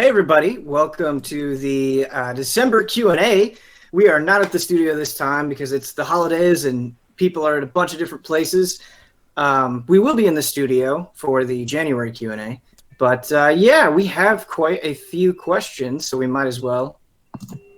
Hey everybody, welcome to the December Q&A. We are not at the studio this time because it's the holidays and people are at a bunch of different places. We will be in the studio for the January Q&A, but yeah, we have quite a few questions, so we might as well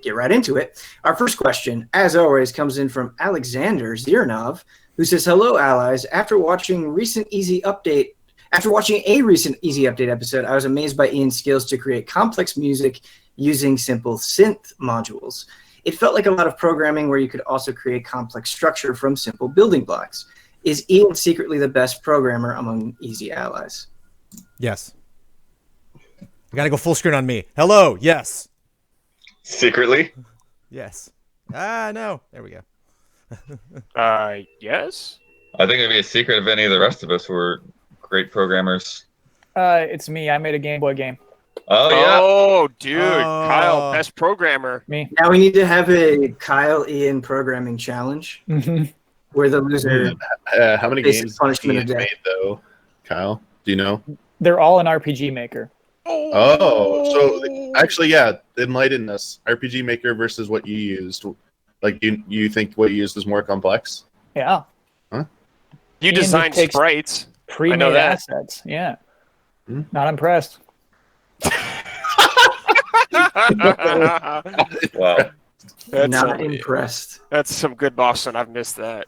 get right into it. Our first question, as always, comes in from Alexander Zirinov, who says, "Hello, allies. After watching a recent Easy Update episode, I was amazed by Ian's skills to create complex music using simple synth modules. It felt like a lot of programming where you could also create complex structure from simple building blocks. Is Ian secretly the best programmer among Easy allies?" Yes. You gotta go full screen on me. Hello, yes. Secretly? Yes. No. There we go. Yes. I think it'd be a secret if any of the rest of us were great programmers. It's me. I made a Game Boy game. Oh, yeah. Oh, dude. Kyle, best programmer. Me. Now we need to have a Kyle Ian programming challenge where the loser How many faces games punishment of Ian death. made, though? Kyle, do you know? They're all in RPG Maker. Oh, so actually, yeah, enlighten us. RPG Maker versus what you used. Like, you think what you used is more complex? Yeah. You Ian designed just takes sprites. Pre-made I know that. assets. Yeah. Not impressed. Wow. Not impressed. That's some good Boston. I've missed that.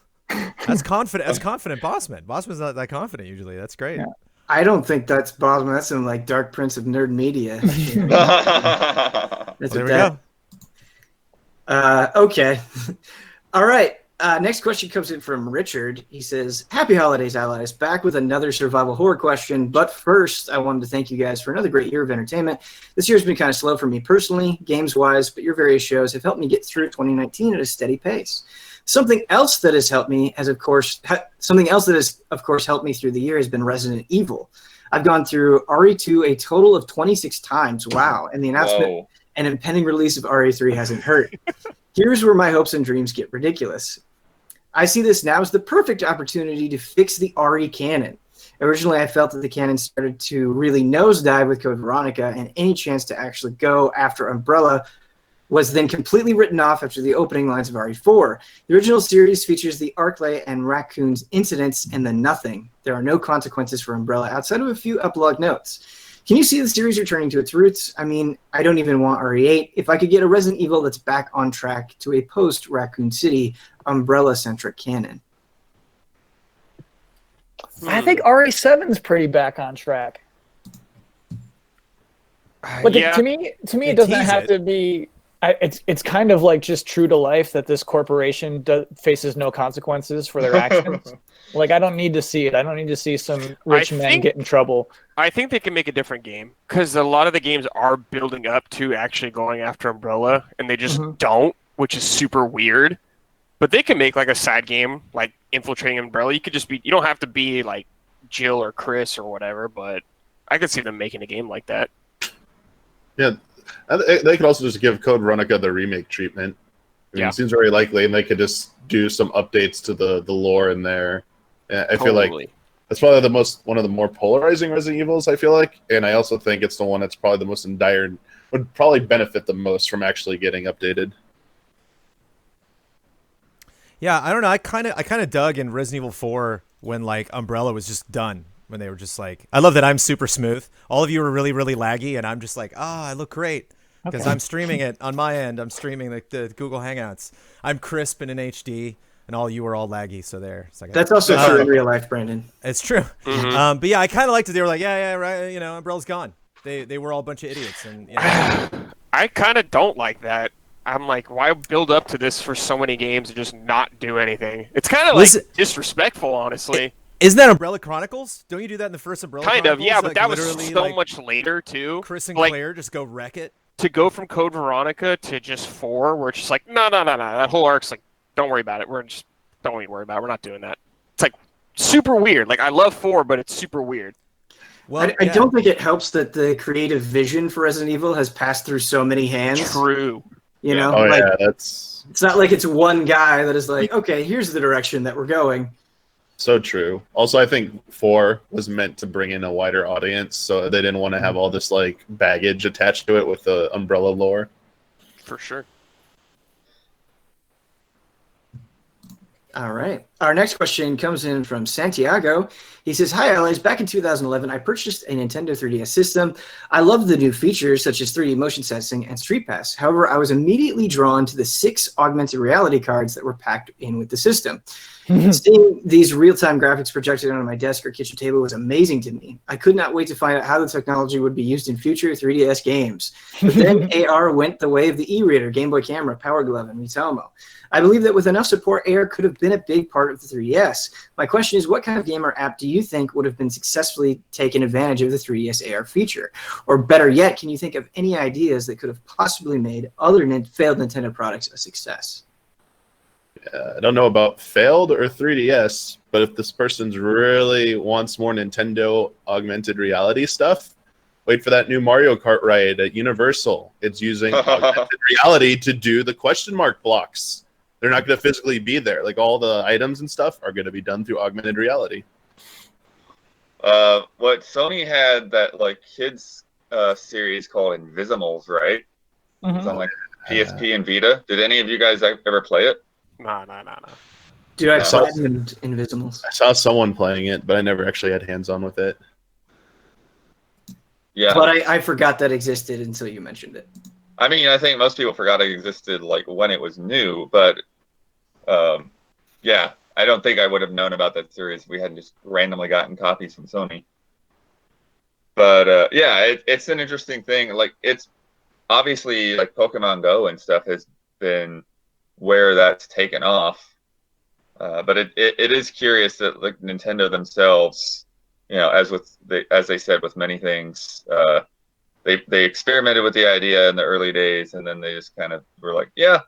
That's confident. That's confident, Bossman. Bossman's not that confident usually. That's great. Yeah. I don't think that's Bosman. That's some like Dark Prince of Nerd Media. That's There we what go. okay. All right. Next question comes in from Richard. He says, "Happy holidays, allies. Back with another survival horror question. But first, I wanted to thank you guys for another great year of entertainment. This year's been kind of slow for me personally, games-wise, but your various shows have helped me get through 2019 at a steady pace. Something else that has helped me has, of course, helped me through the year has been Resident Evil. I've gone through RE2 a total of 26 times. Wow. And the announcement Whoa. and impending release of RE3 hasn't hurt. Here's where my hopes and dreams get ridiculous. I see this now as the perfect opportunity to fix the RE canon. Originally, I felt that the canon started to really nosedive with Code Veronica, and any chance to actually go after Umbrella was then completely written off after the opening lines of RE4. The original series features the Arclay and Raccoon's incidents and then nothing. There are no consequences for Umbrella outside of a few epilogue notes. Can you see the series returning to its roots? I mean, I don't even want RE8. If I could get a Resident Evil that's back on track to a post-Raccoon City, Umbrella-centric canon." I think RE7's pretty back on track. But Yeah. to me, They it doesn't tease have it. to be. It's kind of like just true to life that this corporation faces no consequences for their actions. Like, I don't need to see it. I don't need to see some rich men get in trouble. I think they can make a different game because a lot of the games are building up to actually going after Umbrella, and they just don't, which is super weird. But they can make like a side game, like infiltrating Umbrella. You don't have to be like Jill or Chris or whatever, but I could see them making a game like that. Yeah. They could also just give Code Veronica the remake treatment. I mean, Yeah. It seems very likely, and they could just do some updates to the lore in there. I feel like Totally. that's probably one of the more polarizing Resident Evils, I feel like. And I also think it's the one that's probably the most endured, would probably benefit the most from actually getting updated. Yeah, I don't know. I kind of dug in Resident Evil 4 when like Umbrella was just done. When they were just like, I love that I'm super smooth. All of you are really, really laggy, and I'm just like, I look great because Okay. I'm streaming it on my end. I'm streaming the Google Hangouts. I'm crisp and in HD, and all you are all laggy. So there. It's like, That's also true in real life, Brandon. it's true. Mhm. But yeah, I kind of liked it. They were like, yeah, right. You know, Umbrella's gone. They were all a bunch of idiots, and you know, I kind of don't like that. I'm like, why build up to this for so many games and just not do anything? It's kind of like Listen- disrespectful, honestly. isn't that Umbrella Chronicles? Don't you do that in the first Umbrella? Kind of, Chronicles? yeah, but Like, that was literally, so like, much later too. Chris and like, Claire just go wreck it. To go from Code Veronica to just 4, where it's just like, no. That whole arc's like, don't worry about it. Don't worry about it. We're not doing that. It's like super weird. Like, I love 4, but it's super weird. Well, I yeah. don't think it helps that the creative vision for Resident Evil has passed through so many hands. True. You know, Oh, like yeah, that's... it's not like it's one guy that is like, okay, here's the direction that we're going. So true. Also, I think 4 was meant to bring in a wider audience, so they didn't want to have all this like baggage attached to it with the Umbrella lore. For sure. All right. Our next question comes in from Santiago. He says, "Hi, allies. Back in 2011, I purchased a Nintendo 3DS system. I love the new features such as 3D motion sensing and Street Pass. However, I was immediately drawn to the 6 augmented reality cards that were packed in with the system. Seeing these real-time graphics projected on my desk or kitchen table was amazing to me. I could not wait to find out how the technology would be used in future 3DS games. But then AR went the way of the e-reader, Game Boy Camera, Power Glove, and Miitomo. I believe that with enough support, AR could have been a big part of the 3DS. My question is, what kind of game or app do you think would have been successfully taken advantage of the 3DS AR feature? Or better yet, can you think of any ideas that could have possibly made other failed Nintendo products a success?" I don't know about failed or 3DS, but if this person's really wants more Nintendo augmented reality stuff, wait for that new Mario Kart ride at Universal. It's using augmented reality to do the question mark blocks. They're not going to physically be there. Like all the items and stuff are going to be done through augmented reality. What Sony had that like kids series called Invisimals, right? It's on like PSP and Vita. Did any of you guys ever play it? No. Dude, I saw played Invisimals. I saw someone playing it, but I never actually had hands-on with it. Yeah. But I forgot that existed until you mentioned it. I mean, I think most people forgot it existed like when it was new, but yeah, I don't think I would have known about that series if we hadn't just randomly gotten copies from Sony. But yeah, it's an interesting thing. Like it's obviously like Pokemon Go and stuff has been where that's taken off. But it is curious that like Nintendo themselves, you know, as they said with many things, they experimented with the idea in the early days, and then they just kind of were like, yeah,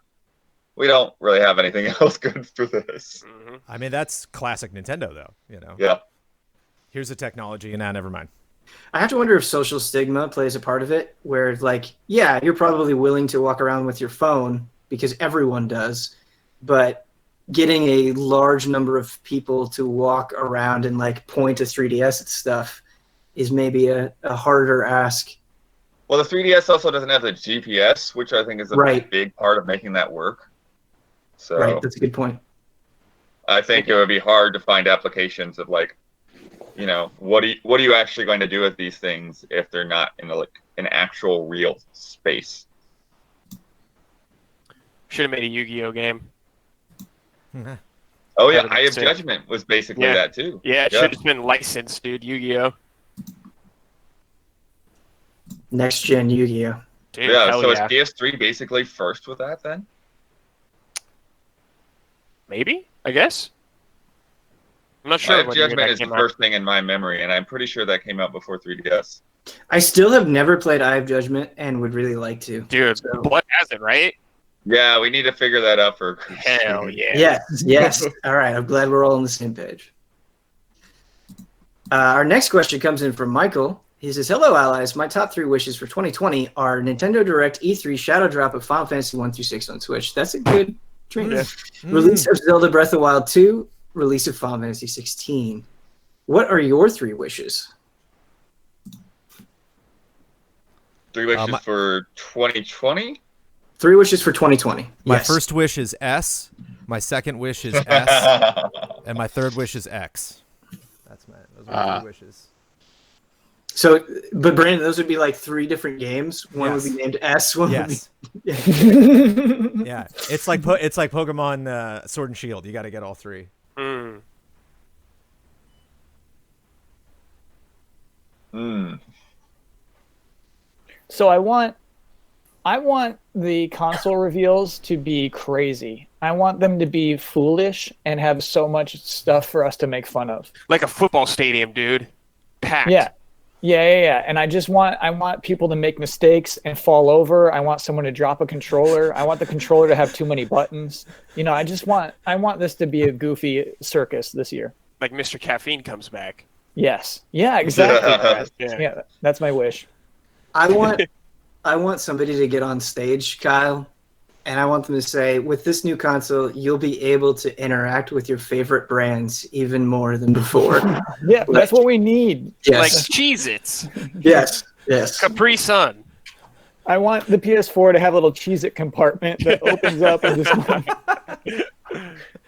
we don't really have anything else good for this. Mm-hmm. I mean, that's classic Nintendo, though. You know. Yeah. Here's the technology, and never mind. I have to wonder if social stigma plays a part of it, where like, yeah, you're probably willing to walk around with your phone because everyone does, but getting a large number of people to walk around and like point a 3DS at stuff is maybe a harder ask. Well, the 3DS also doesn't have the GPS, which I think is a big part of making that work. So right, that's a good point. I think it would be hard to find applications of like, you know, what are you actually going to do with these things if they're not in an actual real space? Should have made a Yu-Gi-Oh game. Oh yeah, Eye of Judgment was basically that too. Yeah, it should have been licensed, dude. Yu-Gi-Oh. Next gen Yu-Gi-Oh. Dude, yeah, so yeah. is PS3 basically first with that then? Maybe, I guess. I'm not sure. Eye of Judgment is the first thing in my memory, and I'm pretty sure that came out before 3DS. I still have never played Eye of Judgment and would really like to. Dude, Blood has it, right? Yeah, we need to figure that out for Hell yeah. Yes. All right, I'm glad we're all on the same page. Our next question comes in from Michael. He says, "Hello, allies. My top 3 wishes for 2020 are Nintendo Direct, E3, Shadow Drop of Final Fantasy 1 through 6 on Switch." That's a good dream. Release of Zelda Breath of the Wild 2, release of Final Fantasy 16. What are your 3 wishes? 3 wishes for 2020? 3 wishes for 2020. My first wish is S. My second wish is S. And my third wish is X. Those are my 3 wishes. So, but Brandon, those would be like 3 different games. One would be named S. One would be. Yeah, it's like Pokemon Sword and Shield. You got to get all 3. So I want the console reveals to be crazy. I want them to be foolish and have so much stuff for us to make fun of. Like a football stadium, dude. Packed. Yeah. And I want people to make mistakes and fall over. I want someone to drop a controller. I want the controller to have too many buttons. You know, I want this to be a goofy circus this year. Like Mr. Caffeine comes back. Yes. Yeah, exactly. Yeah, that's my wish. I want somebody to get on stage, Kyle, and I want them to say, with this new console, you'll be able to interact with your favorite brands even more than before. Yeah, that's what we need. Yes. Like Cheez-Its, Yes. Yes. Capri Sun. I want the PS4 to have a little Cheez-It compartment that opens up and just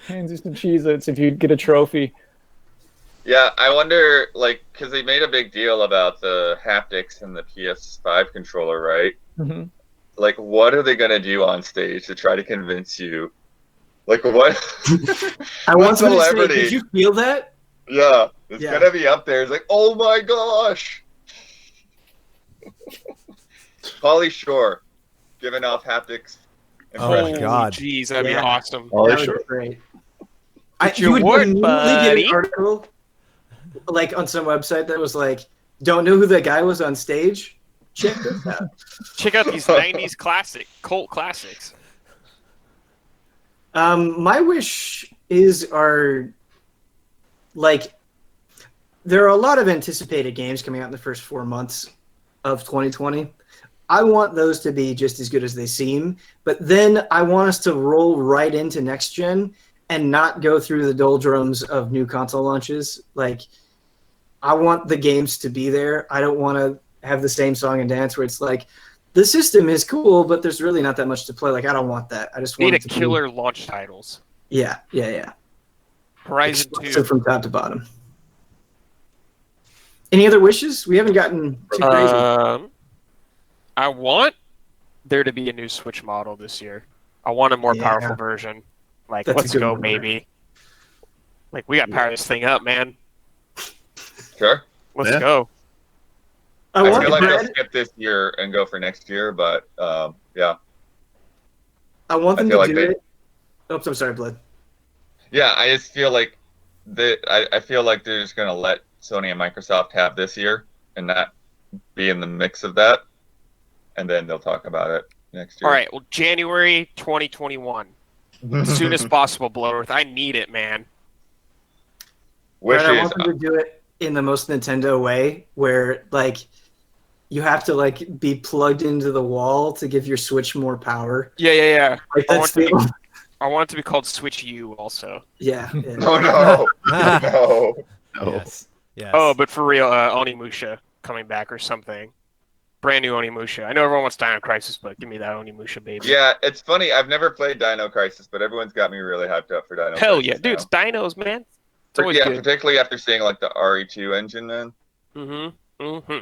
hands you some Cheez-Its if you get a trophy. Yeah, I wonder, like, because they made a big deal about the haptics and the PS5 controller, right? Mm-hmm. Like, what are they going to do on stage to try to convince you? Like, what? I want them to say, celebrity? did you feel that? Yeah, it's Yeah. going to be up there. It's like, oh my gosh! Pauly Shore giving off haptics. Oh my God. Jeez, that'd be Yeah. awesome. Oh, That would sure. be great. your you would work, immediately buddy. get an article, like on some website that was like, "Don't know who that guy was on stage? Check this out." Check out these '90s cult classics. My wish is there are a lot of anticipated games coming out in the first 4 months of 2020. I want those to be just as good as they seem, but then I want us to roll right into next gen and not go through the doldrums of new console launches. Like, I want the games to be there. I don't want to have the same song and dance where it's like, the system is cool, but there's really not that much to play. Like, I don't want that. I just want Need a it to killer launch titles. Yeah. Horizon Exclusive 2. from top to bottom. Any other wishes? We haven't gotten too crazy. I want there to be a new Switch model this year. I want a more Yeah. powerful version. Like, That's a let's good go, one. baby. Like, we got to power this thing up, man. Sure. Let's Yeah. go. I I want feel like they'll Brad, skip this year and go for next year, but yeah. I want them I feel to like do they- it. Oops, I'm sorry, Blood. Yeah, I just feel like I feel like they're just gonna let Sony and Microsoft have this year and not be in the mix of that, and then they'll talk about it next year. All right, well, January 2021. As soon as possible, Bloodworth. I need it, man. Wishes. Brad, I want them to do it in the most Nintendo way, where like you have to like be plugged into the wall to give your Switch more power. Yeah. Like I that's want I want it to be called Switch U also. yeah. Oh no! No. No. Yes. Yes. Oh, but for real, Onimusha coming back or something. Brand new Onimusha. I know everyone wants Dino Crisis, but give me that Onimusha, baby. Yeah, it's funny. I've never played Dino Crisis, but everyone's got me really hyped up for Dino Hell Crisis yeah, dude, it's now. dinos, man. It's always Yeah, good. particularly after seeing like the RE2 engine, man. Mm-hmm.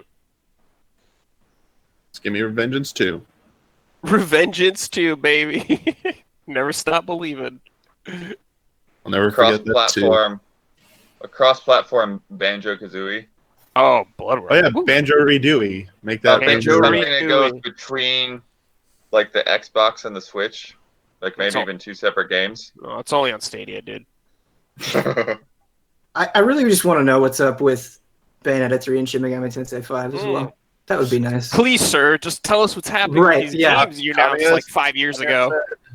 Let's give me Revengeance 2. Revengeance 2, baby. Never stop believing. I'll never forget that too. A cross-platform Banjo-Kazooie. Oh, Bloodworth. Oh yeah, Woo. Banjo Redooey. Make that Banjo Something Banjo. that goes Redooey. between like the Xbox and the Switch, like That's maybe all- even two separate games. Oh, it's only on Stadia, dude. I really just want to know what's up with Bayonetta 3 and Shin Megami Tensei 5 as well. That would be nice. Please, sir, just tell us what's happening Right, with these yeah. games you announced like 5 years ago.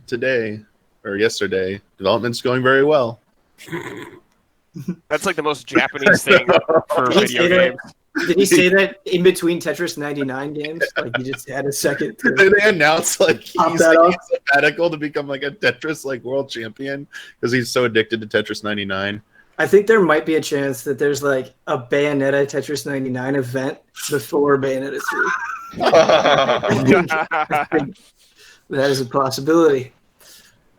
Today or yesterday, development's going very well. That's like the most Japanese thing for Did he video say that? games. Did he say that in between Tetris 99 games? Like you just had a second. They announced like Pop he's that taking off. a sabbatical to become like a Tetris like world champion because he's so addicted to Tetris 99. I think there might be a chance that there's like a Bayonetta Tetris 99 event before Bayonetta 3. I think that is a possibility.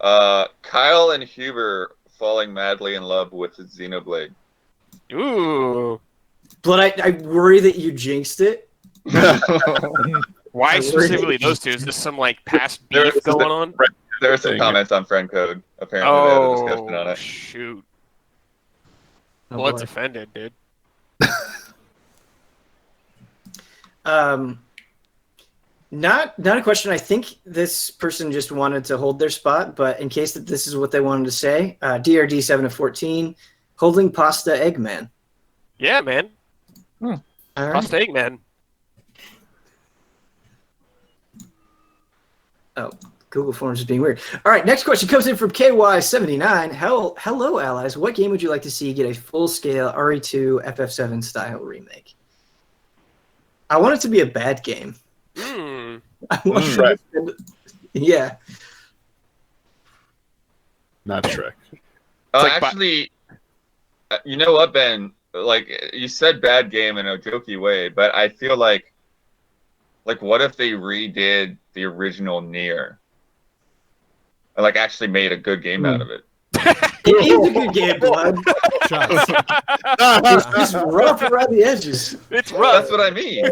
Kyle and Huber falling madly in love with Xenoblade. Ooh. But I worry that you jinxed it. Why I specifically worry. those two? Is this some like past There beef is going on? There were some Thing. comments on Friend Code. Apparently, they had a discussion on Oh, it. shoot. Oh, Blood's boy. offended, dude. Not a question. I think this person just wanted to hold their spot, but in case that this is what they wanted to say, DRD 7 of 14, holding pasta Eggman. Yeah, man. All right. Pasta Eggman. Oh, Google Forms is being weird. All right, next question comes in from KY79. Hello, allies. What game would you like to see get a full-scale RE2 FF7 style remake? I want it to be a bad game. Hmm. I want Right. Yeah. Not Shrek. Actually, you know what, Ben? Like you said, bad game in a jokey way, but I feel like what if they redid the original Nier, and like actually made a good game out of it? It is a good game, Blood. Shots. It's just rough around the edges. It's rough. That's what I mean.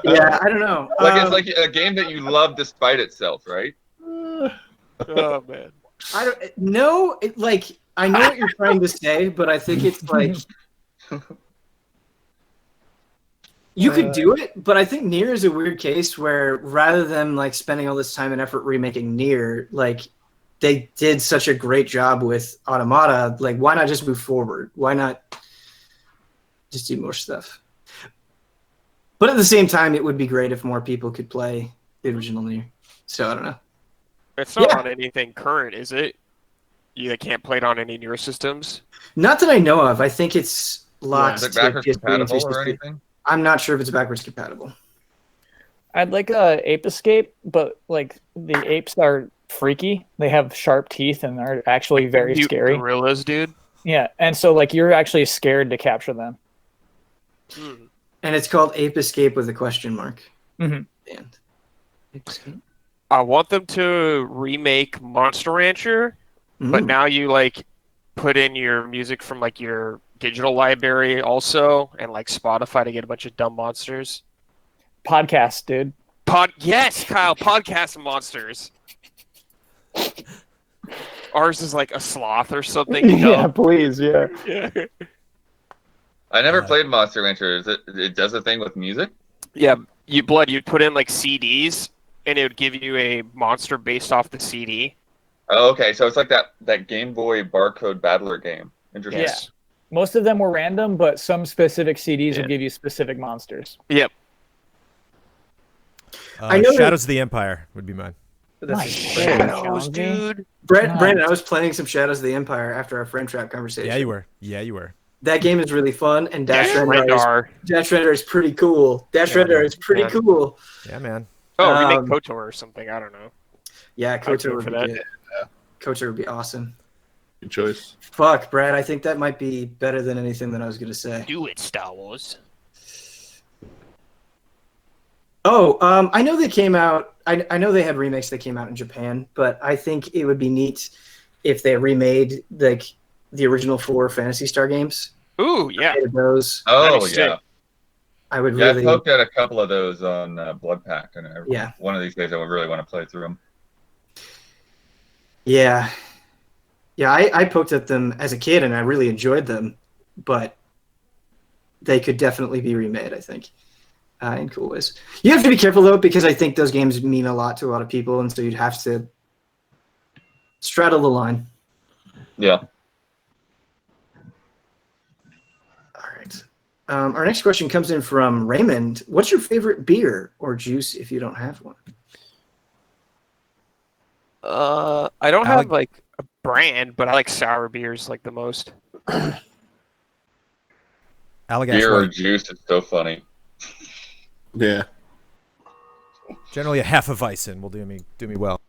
Yeah, I don't know. It's like a game that you love despite itself, right? Oh man. I don't know. Like I know what you're trying to say, but I think it's like you could do it, but I think Nier is a weird case where rather than like spending all this time and effort remaking Nier, like they did such a great job with Automata. Like, why not just move forward? Why not just do more stuff? But at the same time, it would be great if more people could play the original Nier. So I don't know. It's not on anything current, is it? You can't play it on any newer systems? Not that I know of. I think it's locked. Is it to backwards PS3 and compatible or 360. anything? I'm not sure if it's backwards compatible. I'd like a ape escape, but like the apes are freaky. They have sharp teeth and are actually very scary. Gorillas, dude. Yeah, and so like you're actually scared to capture them. And it's called Ape Escape with a question mark. Mhm. And Ape Escape. I want them to remake Monster Rancher, but now you like put in your music from like your digital library also, and like Spotify to get a bunch of dumb monsters. Podcast, dude. Yes, Kyle, podcast monsters. Ours is like a sloth or something. You know? Yeah, please, yeah. I never played Monster Rancher. It does a thing with music? Yeah, you'd put in like CDs, and it would give you a monster based off the CD. Oh, okay. So it's like that Game Boy barcode battler game. Interesting. Yeah. Most of them were random, but some specific CDs will give you specific monsters. Yep. I know Shadows of the Empire would be mine. Shadows, dude. Brandon, I was playing some Shadows of the Empire after our friend trap conversation. Yeah, you were. That game is really fun, and Dash Render is pretty cool. Render is pretty cool. Yeah, man. Oh, remake KOTOR or something. I don't know. Yeah, KOTOR would for be that. good. KOTOR would be awesome. Good choice. Fuck, Brad, I think that might be better than anything that I was going to say. Do it, Star Wars. Oh, I know they came out. I know they had remakes that came out in Japan, but I think it would be neat if they remade like the original 4 Phantasy Star games. Ooh, yeah. Those. Oh, Nice. yeah. I would Yeah, really. I poked at a couple of those on Blood Pact, and Yeah. one of these days I would really want to play through them. Yeah. Yeah, I poked at them as a kid, and I really enjoyed them, but they could definitely be remade, I think, in cool ways. You have to be careful, though, because I think those games mean a lot to a lot of people, and so you'd have to straddle the line. Yeah. All right. Our next question comes in from Raymond. What's your favorite beer or juice if you don't have one? I don't have like a brand, but I like sour beers like the most. Beer or juice, it's so funny. Yeah. Generally, a half of Weizen will do me well.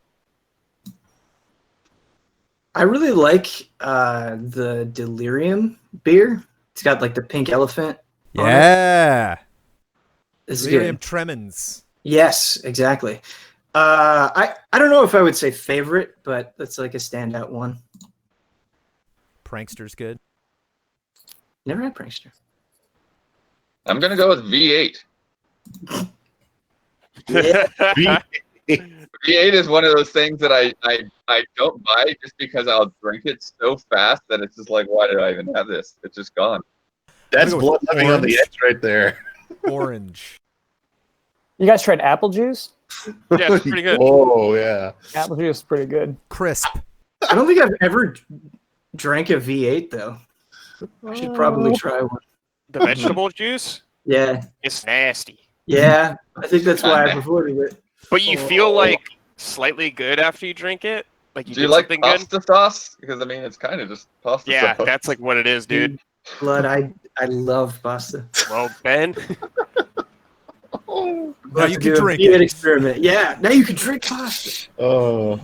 I really like the Delirium beer. It's got like the pink elephant. Yeah. This is Delirium good. Tremens. Yes, exactly. I don't know if I would say favorite, but that's like a standout one. Prankster's good. Never had Prankster. I'm going to go with V8. Yeah. V8 is one of those things that I don't buy just because I'll drink it so fast that it's just like, why did I even have this? It's just gone. That's I'm gonna go blood with living on the orange. edge right there. Orange. You guys tried apple juice? Yeah, it's pretty good. Oh, yeah. Apple juice is pretty good. Crisp. I don't think I've ever drank a V8 though. I should probably try one. The vegetable juice? Yeah, It's nasty. yeah. I think that's why I preferred it. But you feel like slightly good after you drink it? Like you Do you did like something good? pasta sauce? Because, I mean, it's kind of just pasta Yeah, sauce. that's like what it is, dude. Blood, I love pasta. Well, Ben, Now you can drink it. it. Experiment. Yeah, now you can drink pasta. Oh.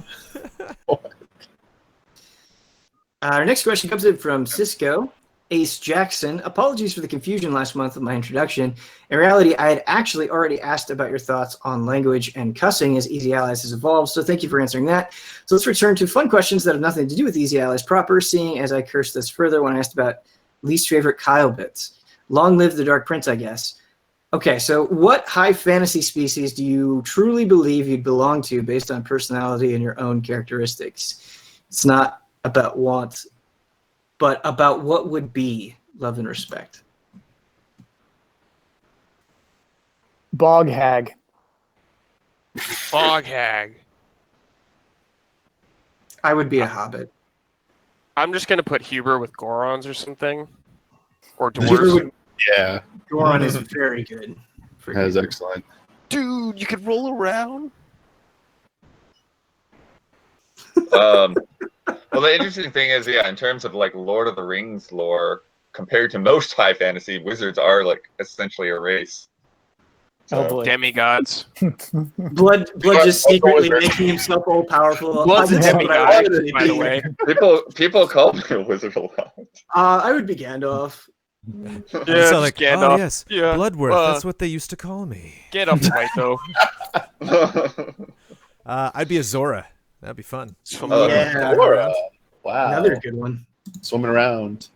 Our next question comes in from Cisco Ace Jackson. Apologies for the confusion last month with my introduction. In reality, I had actually already asked about your thoughts on language and cussing as Easy Allies has evolved, so thank you for answering that. So let's return to fun questions that have nothing to do with Easy Allies proper, seeing as I cursed this further when I asked about least favorite Kyle bits. Long live the Dark Prince, I guess. Okay, so what high fantasy species do you truly believe you'd belong to based on personality and your own characteristics? It's not about want, but about what would be love and respect. Bog hag. Bog hag. I would be a hobbit. I'm just gonna put Huber with Gorons or something, or Huber dwarves. would- Yeah, Goron is very good. that is excellent. Dude, you could roll around. Well, the interesting thing is, yeah, in terms of like Lord of the Rings lore, compared to most high fantasy, wizards are like essentially a race. Oh boy. Demigods. Blood just secretly making himself all powerful. Blood's a That's what I would demigod, actually by the be. way. People call me a wizard a lot. I would be Gandalf. So just like, Gandalf. oh yes, Yeah, Bloodworth. That's what they used to call me. Gandalf's white though. I'd be a Zora. That'd be fun. Yeah. Laura. Wow. Another good one. Swimming around.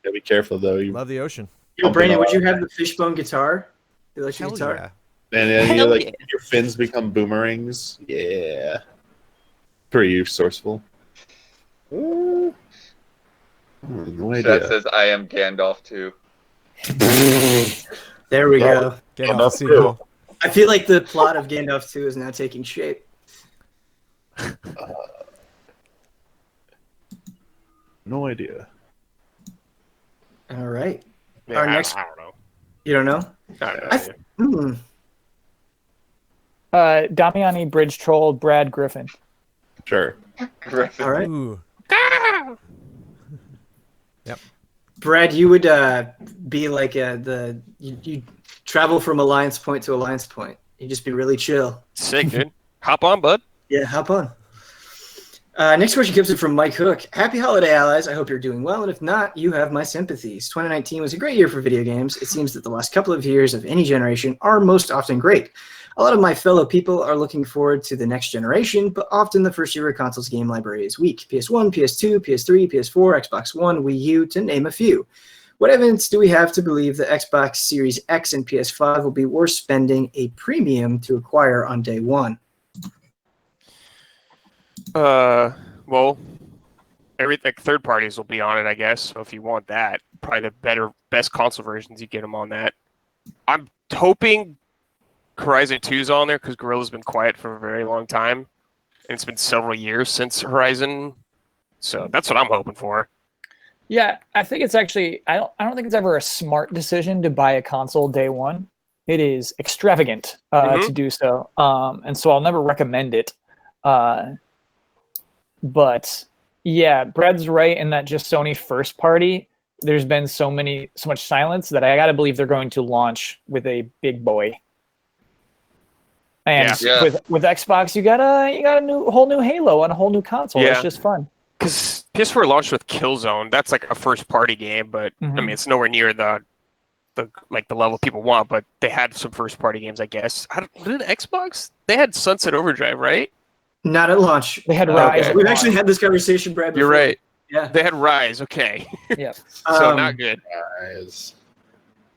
Gotta be careful though. You Love the ocean. Yo, Brandon, would you have the fishbone guitar? The electric Hell guitar? yeah. and you Hell like yeah. your fins become boomerangs. Yeah. Pretty resourceful. No Chat idea. says I am Gandalf too. There we go. Get off the sequel. I feel like the plot of Gandalf 2 is now taking shape. No idea. All right. Yeah, Our next- I don't know. You don't know? I don't know. I th- Hmm. Damiani Bridge Troll Brad Griffin. Sure. All right. Ooh. Brad, you would be like you travel from Alliance Point to Alliance Point. You'd just be really chill. Sick, dude. Hop on, bud. Yeah, hop on. Next question comes in from Mike Hook. Happy holiday, allies. I hope you're doing well, and if not, you have my sympathies. 2019 was a great year for video games. It seems that the last couple of years of any generation are most often great. A lot of my fellow people are looking forward to the next generation, but often the first year of consoles game library is weak. PS1, PS2, PS3, PS4, Xbox One, Wii U, to name a few. What evidence do we have to believe the Xbox Series X and PS5 will be worth spending a premium to acquire on day one? Well, everything third parties will be on it, I guess. So if you want that, probably the best console versions, you get them on that. I'm hoping Horizon 2's on there because Guerrilla's been quiet for a very long time, and it's been several years since Horizon. So that's what I'm hoping for. Yeah, I think it's actually I don't think it's ever a smart decision to buy a console day one. It is extravagant to do so, and so I'll never recommend it. But yeah, Brad's right in that just Sony first party. There's been so much silence that I gotta believe they're going to launch with a big boy. And Yeah. with Xbox, you got a whole new Halo on a whole new console. Yeah. It's just fun. Because PS4 launched with Killzone. That's like a first party game, but I mean it's nowhere near the level people want. But they had some first party games, I guess. Did Xbox? They had Sunset Overdrive, right? Not at launch. They had Rise. Okay. We've actually had this conversation, Brad. You're before. right. Yeah. They had Rise. Okay, Yeah. so not good. Guys.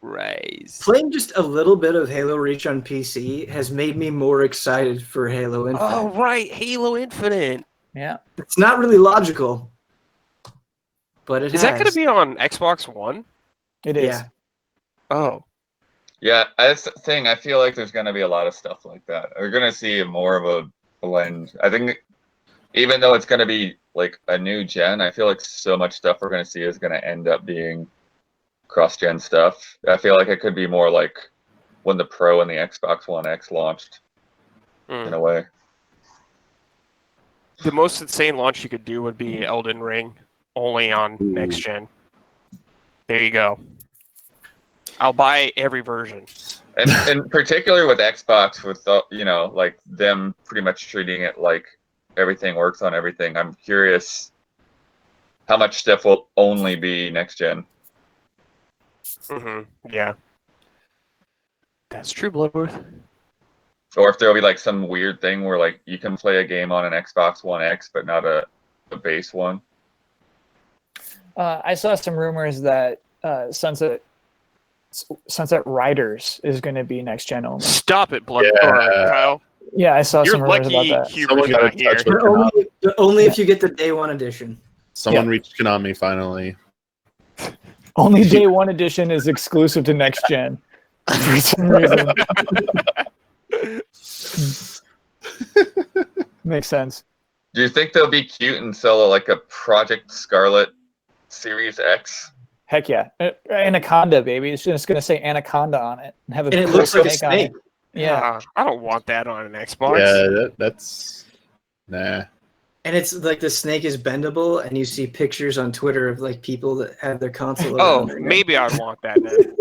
Rise. Playing just a little bit of Halo Reach on PC has made me more excited for Halo Infinite. Oh right, Halo Infinite. Yeah. It's not really logical, but it Is that going to be on Xbox One? It is. Yeah. Oh, Yeah, that's the thing. I feel like there's going to be a lot of stuff like that. We're going to see more of a blend. I think even though it's going to be like a new gen, I feel like so much stuff we're going to see is going to end up being cross-gen stuff. I feel like it could be more like when the Pro and the Xbox One X launched in a way. the most insane launch you could do would be Elden Ring, only on next gen. There you go. I'll buy every version. And in particular with Xbox, with like them pretty much treating it like everything works on everything. I'm curious how much stuff will only be next gen. Yeah. That's true, Bloodworth. Or if there'll be like some weird thing where like you can play a game on an Xbox One X, but not a base one. I saw some rumors that Sunset Riders is going to be next gen only. Stop it, Kyle. Yeah, I saw You're some rumors lucky about that. Huber's Someone got not in here. touch with Only if you get the day one edition. Someone reached Konami finally. Only day one edition is exclusive to next gen. For some reason. Makes sense. Do you think they'll be cute and sell like a Project Scarlet Series X? Heck yeah. Anaconda, baby. It's just going to say Anaconda on it. And have a And it cool looks like a snake on snake. it. Yeah. I don't want that on an Xbox. Yeah, that's nah. And it's like the snake is bendable, and you see pictures on Twitter of like people that have their console. Oh, around their neck. maybe I'd want that then.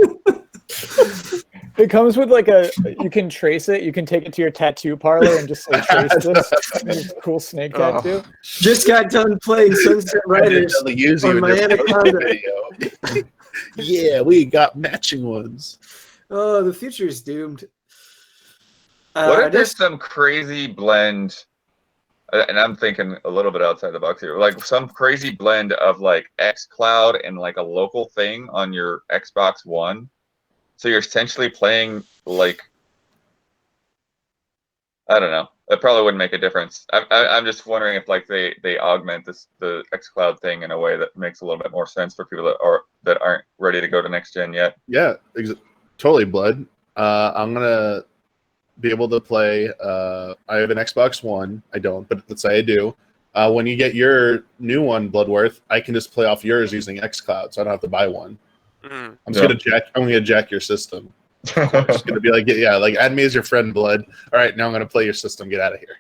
It comes with like you can trace it. You can take it to your tattoo parlor and just say, trace this. There's a cool snake tattoo. Just got done playing Sunset Riders Use you on in my your Anaconda. video. Yeah, we got matching ones. Oh, the future is doomed. What if there's some crazy blend, and I'm thinking a little bit outside the box here, like some crazy blend of like xCloud and like a local thing on your Xbox One? So you're essentially playing like, I don't know. It probably wouldn't make a difference. I'm just wondering if like they augment the xCloud thing in a way that makes a little bit more sense for people that aren't ready to go to next gen yet. Yeah, totally, Blood. I'm gonna be able to play. I have an Xbox One. I don't, but let's say I do. When you get your new one, Bloodworth, I can just play off yours using xCloud, so I don't have to buy one. I'm just gonna jack your system. I'm just gonna be like, yeah, like add me as your friend, Blood. All right, now I'm gonna play your system. Get out of here.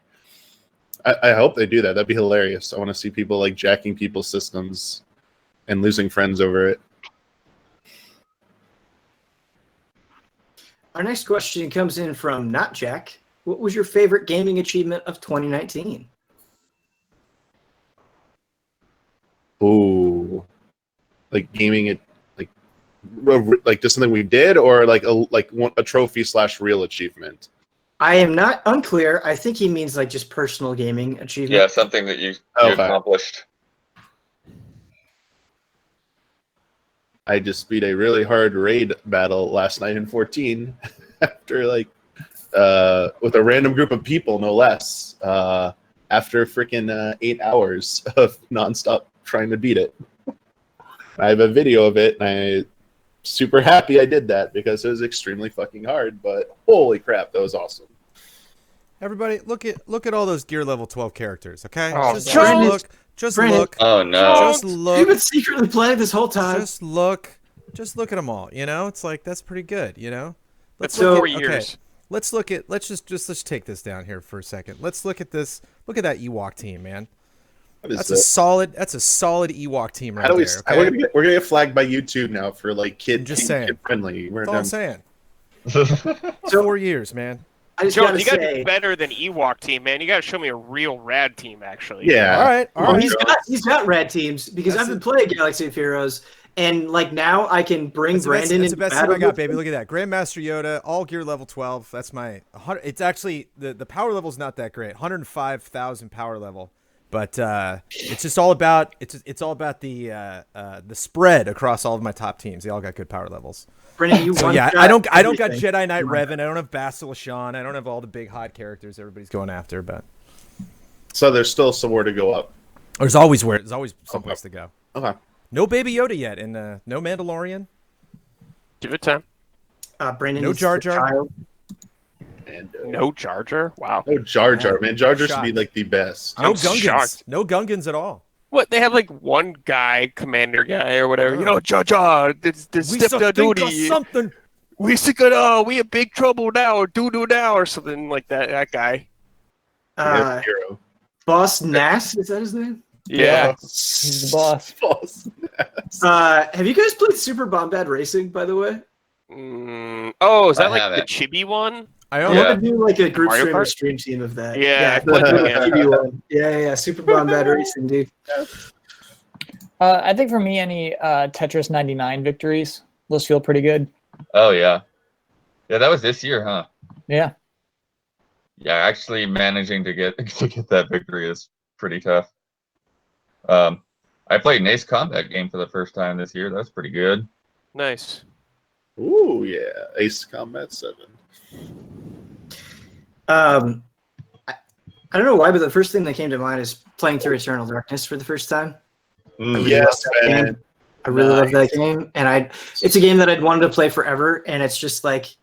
I hope they do that. That'd be hilarious. I want to see people like jacking people's systems and losing friends over it. Our next question comes in from Not Jack. What was your favorite gaming achievement of 2019? Ooh, like gaming it, like just something we did, or like a trophy / real achievement. I am not unclear. I think he means like just personal gaming achievement. Yeah, something that you accomplished. I just beat a really hard raid battle last night in 14 after with a random group of people, no less. After freaking 8 hours of nonstop trying to beat it. I have a video of it, and I'm super happy I did that because it was extremely fucking hard. But holy crap, that was awesome! Everybody, look at all those gear level 12 characters. Okay, Oh, just Brandon, look. Just Brandon. look. Oh no! Just look. You've been secretly playing this whole time. Just look at them all. You know, it's like that's pretty good. You know, That's So- 4 years. let's just take this down here for a second. Let's look at this. Look at that Ewok team, man. That's a solid Ewok team right there. Okay? We're gonna get flagged by YouTube now for like kid friendly. That's all I'm saying. So- 4 years, man. I just Joe, gotta you gotta say, be better than Ewok team, man. You gotta show me a real rad team, actually. Yeah. All right. oh, he's got rad teams because That's I've been playing Galaxy of Heroes, and like now I can bring Brandon That's into the best team battle I got, with baby. me. Look at that. Grandmaster Yoda, all gear level 12. That's my 100. It's actually the power level's not that great. 105,000 power level. But it's just all about it's all about the spread across all of my top teams. They all got good power levels. Brandon, you So one yeah, shot I don't got everything. Jedi Knight Revan. I don't have Bastila Shan. I don't have all the big hot characters everybody's going after. But So there's still somewhere to go up. there's always someplace to go. Okay. No Baby Yoda yet, and no Mandalorian. Give it time. Brandon No is Jar the Jar. child. And No Jar Jar? Wow. no Jar Jar, man. Jar Jar should be Shocked. like the best. No I'm Gungans. shocked. No Gungans at all. What, they have like one guy, commander guy or whatever. You know, Jar Jar, this step the duty. something. We in big trouble now, or doo-doo now, or something like that. That guy. Hero. Boss Nass, is that his name? Yeah. He's the boss. False. Have you guys played Super Bombad Racing, by the way? Oh, is that I like haven't. the chibi one? I I own Yeah. want to do like a group Mario stream or Kart? stream team of that. Yeah, I played the TV one. Yeah, Super Bombad Racing, dude. I think for me, any Tetris 99 victories, those feel pretty good. Oh yeah, yeah. That was this year, huh? Yeah. Yeah, actually managing to get that victory is pretty tough. I played an Ace Combat game for the first time this year. That's pretty good. Nice. Ooh, yeah. Ace Combat 7. I don't know why, but the first thing that came to mind is playing through Eternal Darkness for the first time. Yes, man. I really love that game, and it's a game that I'd wanted to play forever, and it's just like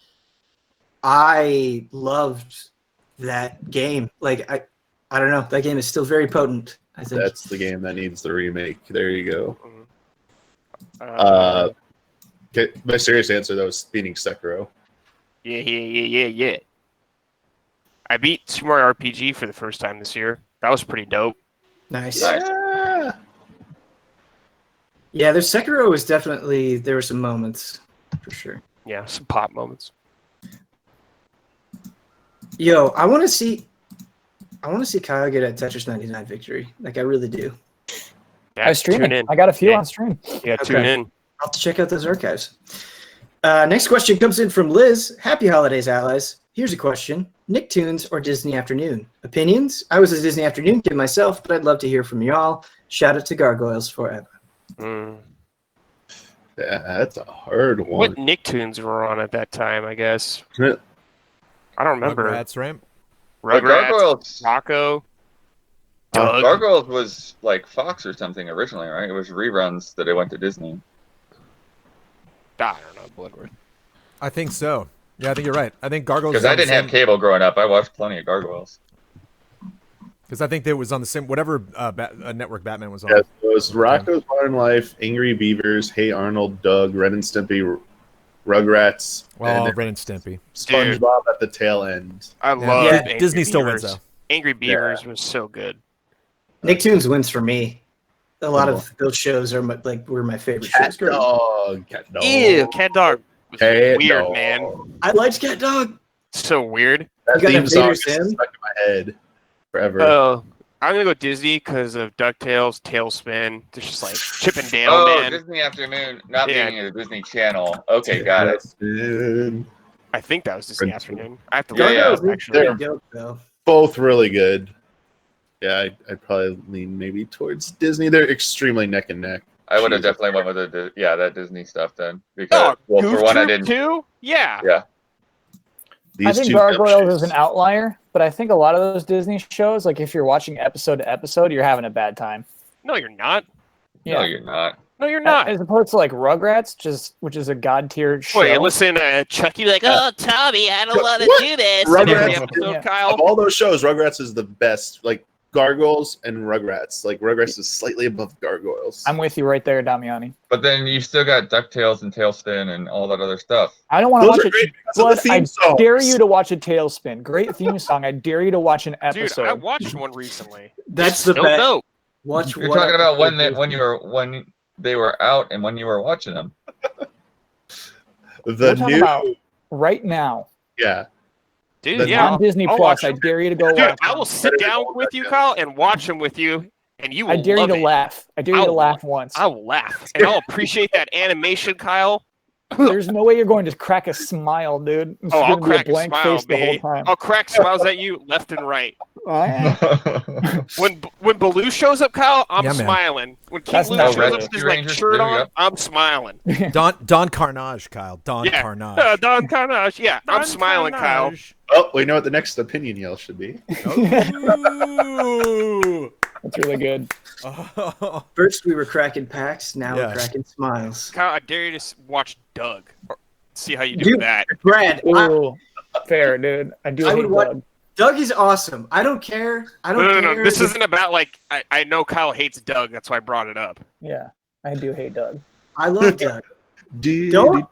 I loved that game. Like I don't know, that game is still very potent. I think That's the game that needs the remake. There you go. Mm-hmm. Okay, my serious answer though is beating Sekiro. Yeah. I beat Super Mario RPG for the first time this year. That was pretty dope. nice. Yeah. Yeah, there's Sekiro was definitely there were some moments for sure. Yeah, some pop moments. Yo, I want to see Kyle get a Tetris 99 victory. Like I really do. Yeah, I stream tune it. in. I got a few Yeah. on stream. Yeah, tune Okay. in. I'll have to check out those archives. Next question comes in from Liz. Happy holidays, allies. Here's a question. Nicktoons or Disney Afternoon? Opinions? I was a Disney Afternoon kid myself, but I'd love to hear from y'all. Shout out to Gargoyles forever. Mm. Yeah, that's a hard one. What Nicktoons were on at that time, I guess? I don't remember. Rugrats, right? But Rugrats, Gargoyles, Rocco, Doug. Gargoyles was like Fox or something originally, right? It was reruns that it went to Disney. I don't know, Bloodworth. I think so. Yeah, I think you're right. I think Gargoyles. Because I didn't have cable growing up. I watched plenty of Gargoyles. Because I think it was on the same whatever network Batman was on. Yeah, so it was Rocko's Modern Life, Angry Beavers, Hey Arnold, Doug, Ren and Stimpy, Rugrats, Well, and Ren and Stimpy. SpongeBob at the tail end. I Yeah. love Yeah, Angry Disney still Beavers. wins though. Angry Beavers was so good. Nicktoons wins for me. A lot of those shows are were my favorite shows. Cat Dog. Ew, Cat Dog was Cat weird, Dog. man. I liked Cat Dog. So weird. That You got theme a song Vader is Sim? stuck in my head forever. Oh, I'm gonna go Disney because of DuckTales, Tailspin. It's just like Chip and Dale, Oh, man. Disney Afternoon, not Yeah. being a Disney Channel. Okay, got it. Justin. I think that was Disney Principal. Afternoon. I have to Yeah, look yeah. it up, actually. Pretty dope, though. Both really good. Yeah, I'd probably lean maybe towards Disney. They're extremely neck and neck. I would have Jesus. definitely went with that Disney stuff then. Because Oh, well, Goof for one, I Troop didn't. too? Yeah. Yeah. These I think two Gargoyles is milkshakes. an outlier, but I think a lot of those Disney shows, like if you're watching episode to episode, you're having a bad time. No, you're not. No, you're not. No, you're not. As opposed to like Rugrats, which is a god tier show. Wait, listen, Chucky like, oh, Tommy, I don't want to What? do this. In every Rugrats- episode, Yeah. Kyle. Of all those shows, Rugrats is the best. Like Gargoyles and Rugrats. Like Rugrats is slightly above Gargoyles. I'm with you right there, Damiani. But then you still got DuckTales and Tailspin and all that other stuff. I don't want to Those watch are it. great because of But the theme I songs. dare you to watch a Tailspin. Great theme song. I dare you to watch an Dude, episode. I watched one recently. That's the So best. dope. Watch. You're what talking about when episode when they were out and when you were watching them. The We're talking new, about right now yeah. Dude, That's yeah. on Disney I'll Plus. watch I them. dare you to go Dude, watch. I them. will sit down with you, Kyle, and watch them with you, and you will I dare you love to it. laugh. I dare you to I'll- laugh once. I will laugh, and I'll appreciate that animation, Kyle. There's no way you're going to crack a smile, dude. It's Oh, I'll gonna be a crack a blank smile, face the whole baby. time. I'll crack smiles at you left and right. Oh, yeah. When Baloo shows up, Kyle, I'm Yeah, man. smiling. When King That's Lou not shows up really- with his Rescue like Rangers shirt too, on, yep. I'm smiling. Don Carnage, Kyle. Don Yeah. Carnage. Don Carnage, yeah, I'm Don smiling, Kyle. Carnage. Oh, we know what the next opinion yell should be. Ooh. That's really good. Oh. First we were cracking packs. Now Yeah. we're cracking smiles. Kyle, I dare you to watch Doug. Or see how you do Dude, with that. Brad, Ooh, fair, dude. I do I hate would watch- Doug. Doug is awesome. I don't care. I don't No. care. This isn't about like I know Kyle hates Doug. That's why I brought it up. Yeah, I do hate Doug. I love Doug. Don't.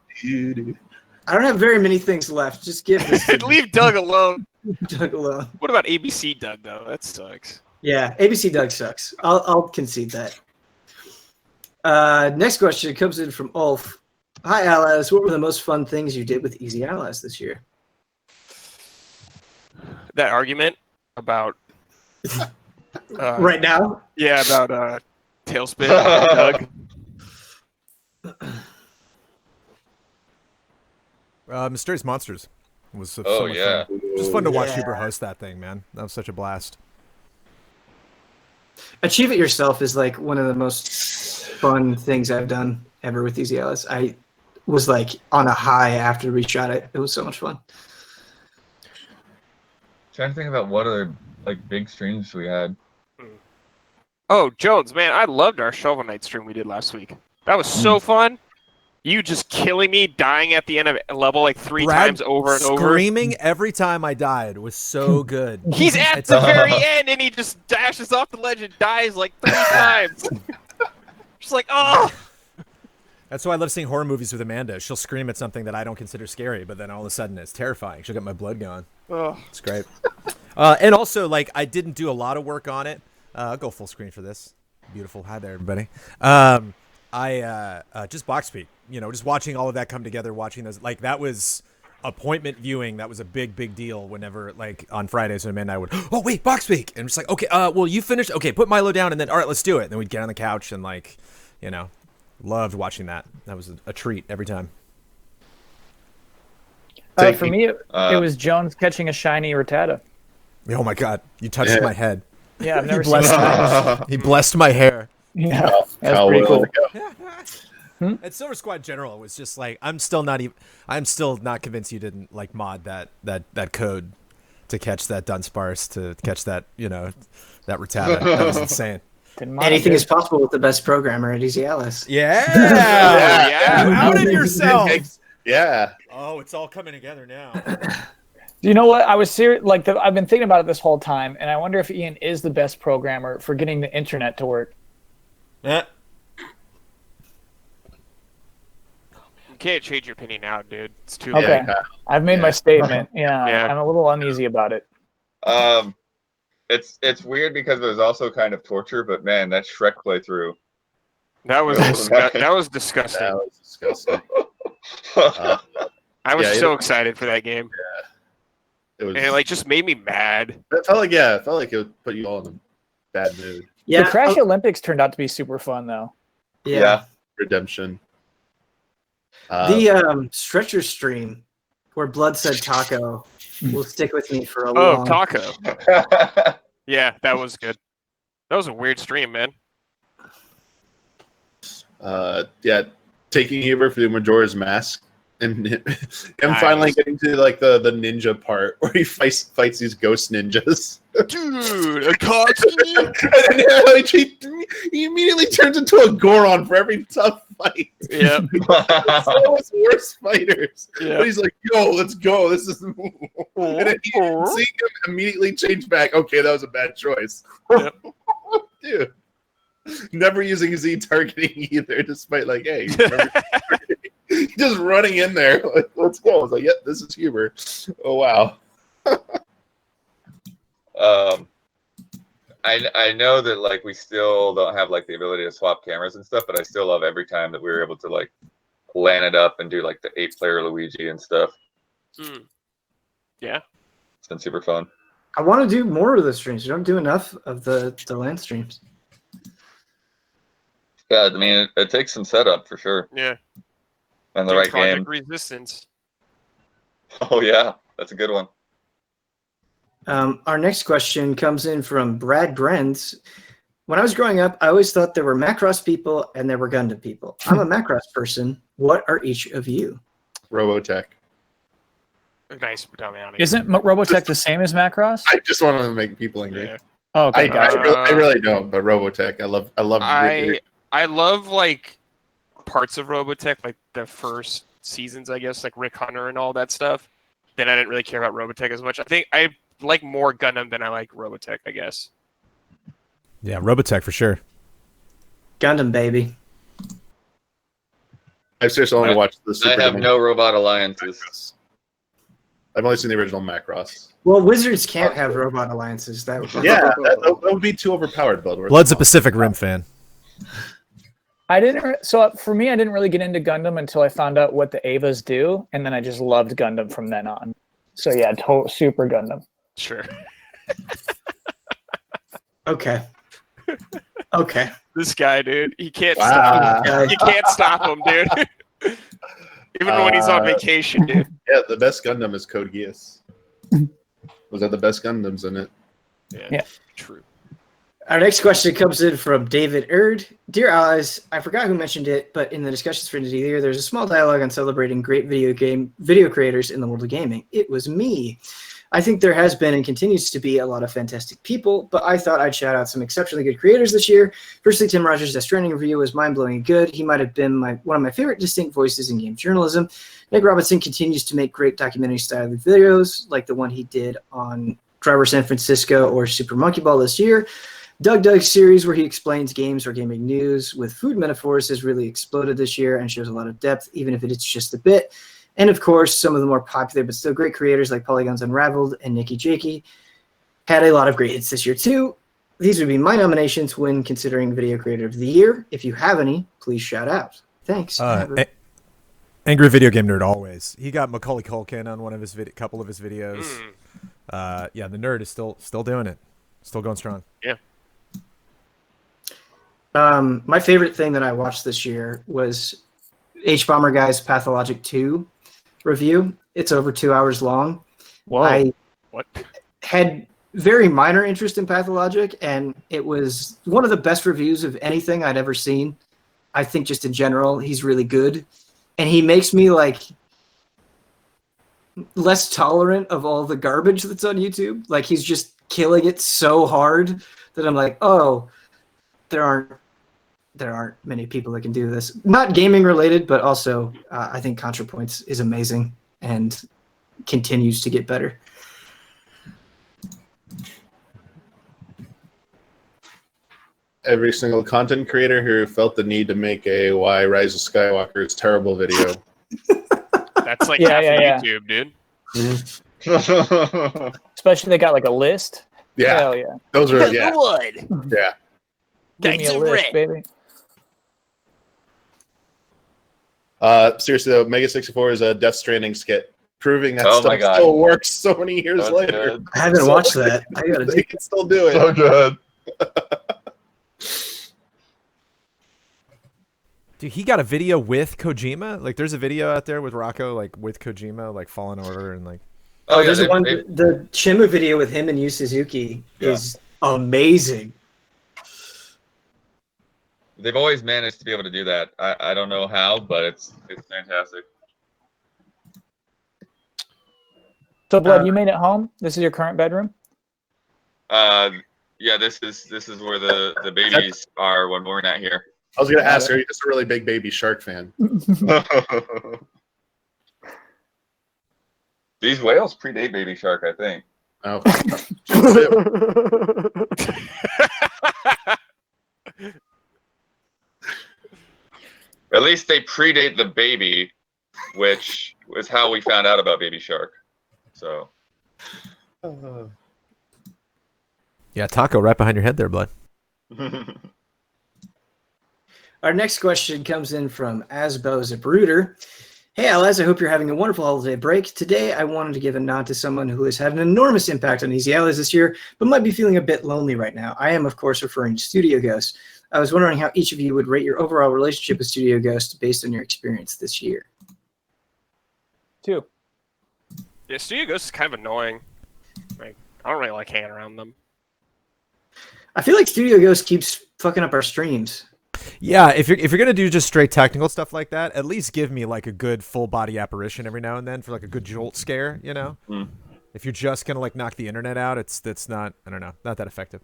I don't have very many things left. Just give this to Leave Doug alone. Doug alone. What about ABC Doug though? That sucks. Yeah, ABC Doug sucks. I'll concede that. Next question comes in from Ulf. Hi, Allies. What were the most fun things you did with Easy Allies this year? That argument about Right now? yeah, about Tailspin. Doug. Mysterious Monsters was so Oh, much yeah. fun. Just fun to watch Yeah. Huber host that thing, man. That was such a blast. Achieve It Yourself is like one of the most fun things I've done ever with these ELS. I was like on a high after we shot it. It was so much fun. Trying to think about what other like big streams we had. Oh, Jones, man, I loved our Shovel Knight stream we did last week. That was so fun. You just killing me, dying at the end of a level like 3 Brad times over and over. Screaming every time I died was so good. He's at the very end and he just dashes off the ledge and dies like 3 times. Just like, oh. That's why I love seeing horror movies with Amanda. She'll scream at something that I don't consider scary, but then all of a sudden it's terrifying. She'll get my blood going. Oh. It's great. And also, like, I didn't do a lot of work on it. I'll go full screen for this. Beautiful. Hi there, everybody. I just box speak. You know, just watching all of that come together, watching those, like, that was appointment viewing. That was a big deal whenever, like, on Fridays when Amanda and I would, oh, wait, box speak. And it's like, okay, well, you finished? Okay, put Milo down, and then, all right, let's do it. And then we'd get on the couch and, like, you know, loved watching that. That was a treat every time. For me, it was Jones catching a shiny Rattata. Oh, my God. You touched my head. Yeah, I've never He seen blessed, that. he blessed my hair. Yeah, that's How pretty will cool. it go? At Silver Squad General, it was just like I'm still not convinced you didn't like mod that code to catch that Dunsparce, to catch that, you know, that Rattata. That was insane. Anything is possible with the best programmer at Easy Alice. Yeah. Yeah. You outed yourself. Yeah. Oh, it's all coming together now. You know what? I was serious. Like, I've been thinking about it this whole time, and I wonder if Ian is the best programmer for getting the internet to work. Yeah. You can't change your opinion now, dude. It's too Okay, late. I've made my statement. Yeah, Yeah. I'm a little uneasy about it. It's weird because it was also kind of torture, but man, that Shrek playthrough. That was disgusting. That was disgusting. I was Yeah, so excited for that game. It was. And it like just made me mad. It felt like it would put you all in a bad mood. Yeah, The Crash Olympics turned out to be super fun, though. yeah. Redemption. The stretcher stream where Blood said taco will stick with me for a Oh, long. Taco. Yeah, that was good. That was a weird stream, man. Taking Huber through Majora's Mask and him Nice. finally getting to like the ninja part where he fights these ghost ninjas. Dude, a cocky. And then, he immediately turns into a Goron for every tough fight. Yeah. So his worst fighters. Yeah. But he's like, yo, let's go. This is the move. And then seeing him immediately change back. Okay, that was a bad choice. Yep. Dude. Never using Z targeting either, despite like, hey, remember just running in there. Like, let's go. I was like, yep, this is Huber. Oh wow. I know that like we still don't have like the ability to swap cameras and stuff, but I still love every time that we were able to like LAN it up and do like the 8-player Luigi and stuff. Yeah. It's been super fun. I want to do more of the streams. We don't do enough of the LAN streams. Yeah, I mean it takes some setup for sure. Yeah. And the Dude, right Project game. Resistance. Oh yeah, that's a good one. Our next question comes in from Brad Brenz. When I was growing up, I always thought there were Macross people and there were Gundam people. I'm a Macross person. What are each of you? Robotech. Nice dummy. Isn't Robotech the same as Macross? I just want to make people angry. Yeah. Oh, okay, I gotcha. really don't, but Robotech. I love like parts of Robotech, like the first seasons, I guess, like Rick Hunter and all that stuff. Then I didn't really care about Robotech as much. I think I like more Gundam than I like Robotech, I guess. Yeah, Robotech for sure. Gundam, baby. I've seriously only watched the I Super have Gundam no robot alliances. Macross. I've only seen the original Macross. Well, Wizards can't have robot alliances. That would Yeah, that would be too overpowered, Bloodworth. Blood's a Pacific Rim fan. So for me, I didn't really get into Gundam until I found out what the Avas do, and then I just loved Gundam from then on. So yeah, super Gundam. Sure. Okay. Okay. This guy, dude, he can't Wow. stop him. You can't stop him, dude. Even when he's on vacation, dude. Yeah, the best Gundam is Code Geass. Was that the best Gundams in it? Yeah. True. Our next question comes in from David Erd. Dear allies, I forgot who mentioned it, but in the discussions for the year, there's a small dialogue on celebrating great video creators in the world of gaming. It was me. I think there has been and continues to be a lot of fantastic people, but I thought I'd shout out some exceptionally good creators this year. Firstly, Tim Rogers' Death Stranding review was mind-blowing good. He might have been one of my favorite distinct voices in game journalism. Nick Robinson continues to make great documentary-style videos, like the one he did on Driver San Francisco or Super Monkey Ball this year. Doug's series where he explains games or gaming news with food metaphors has really exploded this year and shows a lot of depth, even if it's just a bit. And of course, some of the more popular but still great creators like Polygon's Unraveled and Nikki Jakey had a lot of great hits this year too. These would be my nominations when considering Video Creator of the Year. If you have any, please shout out. Thanks. Angry Video Game Nerd always. He got Macaulay Culkin on one of his couple of his videos. Yeah, the nerd is still doing it. Still going strong. Yeah. My favorite thing that I watched this year was H-Bomber Guy's Pathologic 2 review. It's over 2 hours long. Whoa. I What? had very minor interest in Pathologic, and it was one of the best reviews of anything I'd ever seen. I think just in general, he's really good. And he makes me like less tolerant of all the garbage that's on YouTube. Like he's just killing it so hard that I'm like, oh, there aren't many people that can do this. Not gaming related, but also I think ContraPoints is amazing and continues to get better. Every single content creator who felt the need to make a Why Rise of Skywalker is terrible video. That's like half of YouTube, dude. Especially they got like a list. Yeah. Hell yeah. Those are, yeah. Wood. Yeah. Give me a list, baby. Seriously though, Mega 64 is a Death Stranding skit, proving that Oh my stuff God. still works so many years That's later. good. I haven't watched that. I gotta They do can still do it. So good. Dude, he got a video with Kojima. Like, there's a video out there with Rocco, like with Kojima, like Fallen Order, and like. Oh, yeah, there's they- one. they- The Shenmue video with him and Yu Suzuki is amazing. They've always managed to be able to do that. I don't know how, but it's fantastic. So, Blood, you made it home? This is your current bedroom? Yeah, this is where the babies are when we're not here. I was going to ask, are you just a really big Baby Shark fan? These whales predate Baby Shark, I think. Oh. At least they predate the baby, which is how we found out about Baby Shark. So. Yeah, Taco, right behind your head there, Blood. Our next question comes in from Asbo Zabruder. Hey, Alaz, I hope you're having a wonderful holiday break. Today, I wanted to give a nod to someone who has had an enormous impact on Easy Allies this year, but might be feeling a bit lonely right now. I am, of course, referring to Studio Ghost. I was wondering how each of you would rate your overall relationship with Studio Ghost based on your experience this year. 2. Yeah, Studio Ghost is kind of annoying. Like, I don't really like hanging around them. I feel like Studio Ghost keeps fucking up our streams. Yeah, if you're gonna do just straight technical stuff like that, at least give me like a good full body apparition every now and then for like a good jolt scare, you know? Mm. If you're just gonna like knock the internet out, that's not, I don't know, not that effective.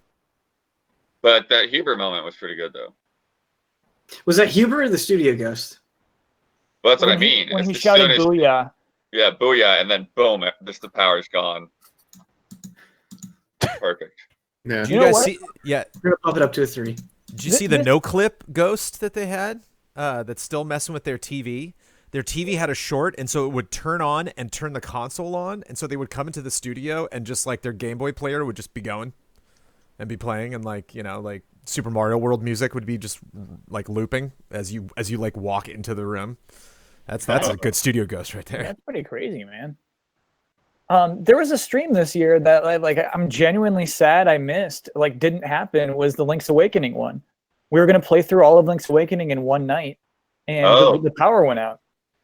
But that Huber moment was pretty good, though. Was that Huber or the Studio Ghost? Well, that's what I mean. When As he soon shouted as- booyah. Yeah, booyah, and then boom, just the power's gone. Perfect. Yeah. Did You you know guys what? see? Yeah, We're going to bump it up to a 3. did you see the no clip ghost that they had? That's still messing with their TV. Their TV had a short, and so it would turn on and turn the console on, and so they would come into the studio and just like their Game Boy player would just be going and be playing, and like, you know, like Super Mario World music would be just like looping as you like walk into the room. That's a good studio ghost right there. That's pretty crazy, man. There was a stream this year that like I'm genuinely sad I missed. Like didn't happen. Was the Link's Awakening one? we were going to play through all of Link's Awakening in one night, and the power went out.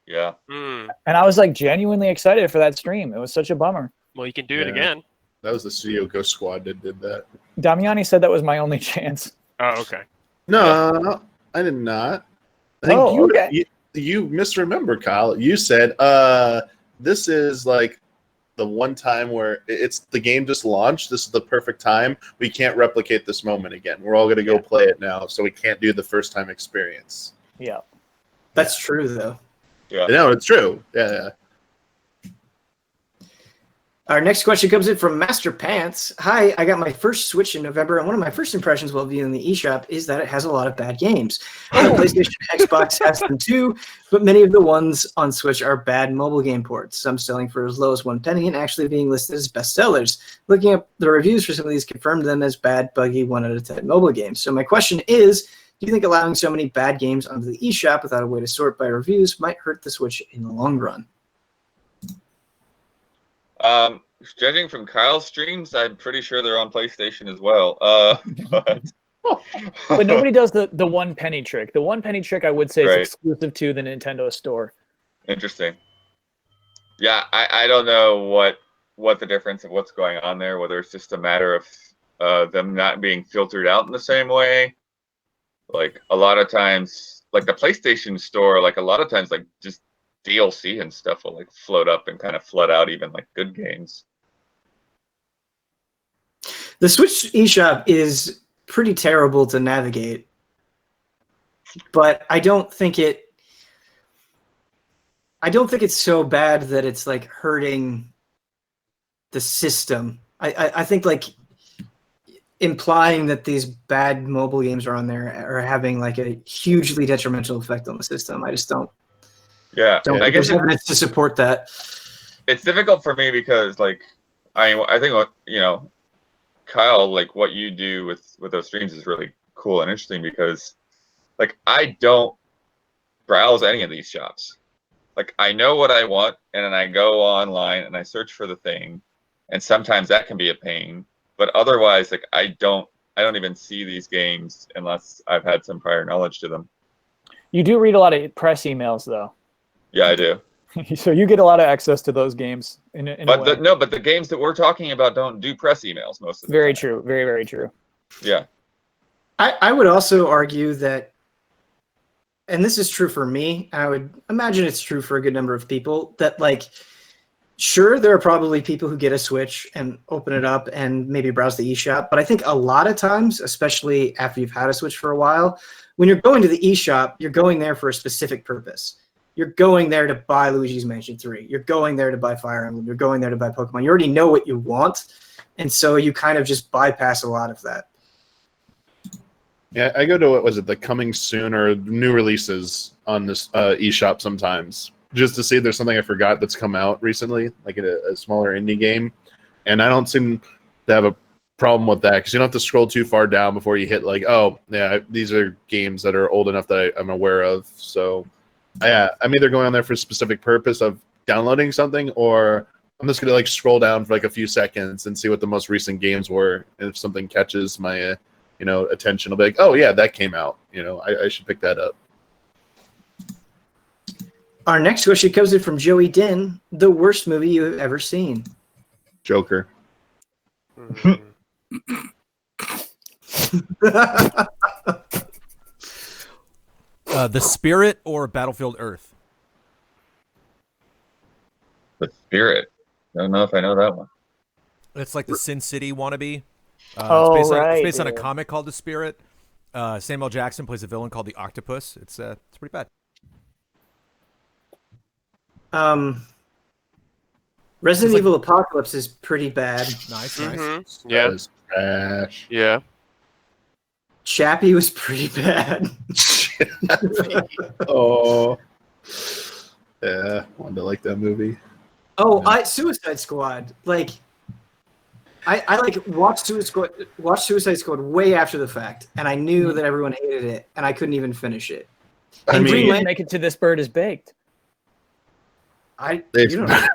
Yeah. Mm. And I was like genuinely excited for that stream. It was such a bummer. Well, you can do it again. That was the Studio Ghost Squad that did that. Damiani said that was my only chance. Oh, okay. No, I did not. I think you misremember, Kyle. You said this is like the one time where it's the game just launched. This is the perfect time. We can't replicate this moment again. We're all going to go play it now, so we can't do the first time experience. Yeah. That's true, though. Yeah. No, it's true. Yeah. Our next question comes in from Master Pants. Hi, I got my first Switch in November, and one of my first impressions while viewing the eShop is that it has a lot of bad games. PlayStation and Xbox has them too, but many of the ones on Switch are bad mobile game ports, some selling for as low as 1 penny and actually being listed as bestsellers. Looking up the reviews for some of these confirmed them as bad, buggy, 1 out of 10 mobile games. So my question is, do you think allowing so many bad games onto the eShop without a way to sort by reviews might hurt the Switch in the long run? Judging from Kyle's streams, I'm pretty sure they're on PlayStation as well. But nobody does the 1 penny trick. The 1 penny trick, I would say, Right. is exclusive to the Nintendo store. Interesting. Yeah, I don't know what the difference of what's going on there, whether it's just a matter of them not being filtered out in the same way. Like a lot of times, like the PlayStation store, like a lot of times, like just DLC and stuff will like float up and kind of flood out even like good games. The Switch eShop is pretty terrible to navigate, but I don't think it's so bad that it's like hurting the system. I think like implying that these bad mobile games are on there are having like a hugely detrimental effect on the system. I just don't. Yeah, I guess there's evidence to support that. it's difficult for me because like I think what Kyle, like what you do with those streams is really cool and interesting because like I don't browse any of these shops. Like I know what I want and then I go online and I search for the thing, and sometimes that can be a pain, but otherwise like I don't even see these games unless I've had some prior knowledge to them. You do read a lot of press emails, though. Yeah, I do. So you get a lot of access to those games. But the games that we're talking about don't do press emails most of the Very time. true. Very, very true. Yeah. I would also argue that, and this is true for me, I would imagine it's true for a good number of people, that like, sure, there are probably people who get a Switch and open it up and maybe browse the eShop, but I think a lot of times, especially after you've had a Switch for a while, when you're going to the eShop, you're going there for a specific purpose. You're going there to buy Luigi's Mansion 3. You're going there to buy Fire Emblem. You're going there to buy Pokemon. You already know what you want, and so you kind of just bypass a lot of that. Yeah, I go to what was it, the coming soon or new releases on this eShop sometimes, just to see if there's something I forgot that's come out recently, like a smaller indie game, and I don't seem to have a problem with that because you don't have to scroll too far down before you hit like, oh yeah, these are games that are old enough that I'm aware of. So yeah, I'm either going on there for a specific purpose of downloading something, or I'm just gonna like scroll down for like a few seconds and see what the most recent games were, and if something catches my attention, I'll be like, oh yeah, that came out. I should pick that up. Our next question comes in from Joey Din. The worst movie you have ever seen? Joker. The Spirit or Battlefield Earth? The Spirit. I don't know if I know that one. It's like the Sin City wannabe. Oh, it's based on a yeah. comic called The Spirit. Samuel Jackson plays a villain called the Octopus. It's pretty bad. Resident Evil Apocalypse is pretty bad. Nice. Mm-hmm. Yeah. That was trash. Yeah. Chappie was pretty bad. Oh, yeah, wanted to like that movie. Oh, Suicide Squad. Like, I like watched Suicide Squad way after the fact, and I knew that everyone hated it, and I couldn't even finish it. I And mean, Green You Lantern, didn't make it to This Bird is Baked. you don't know.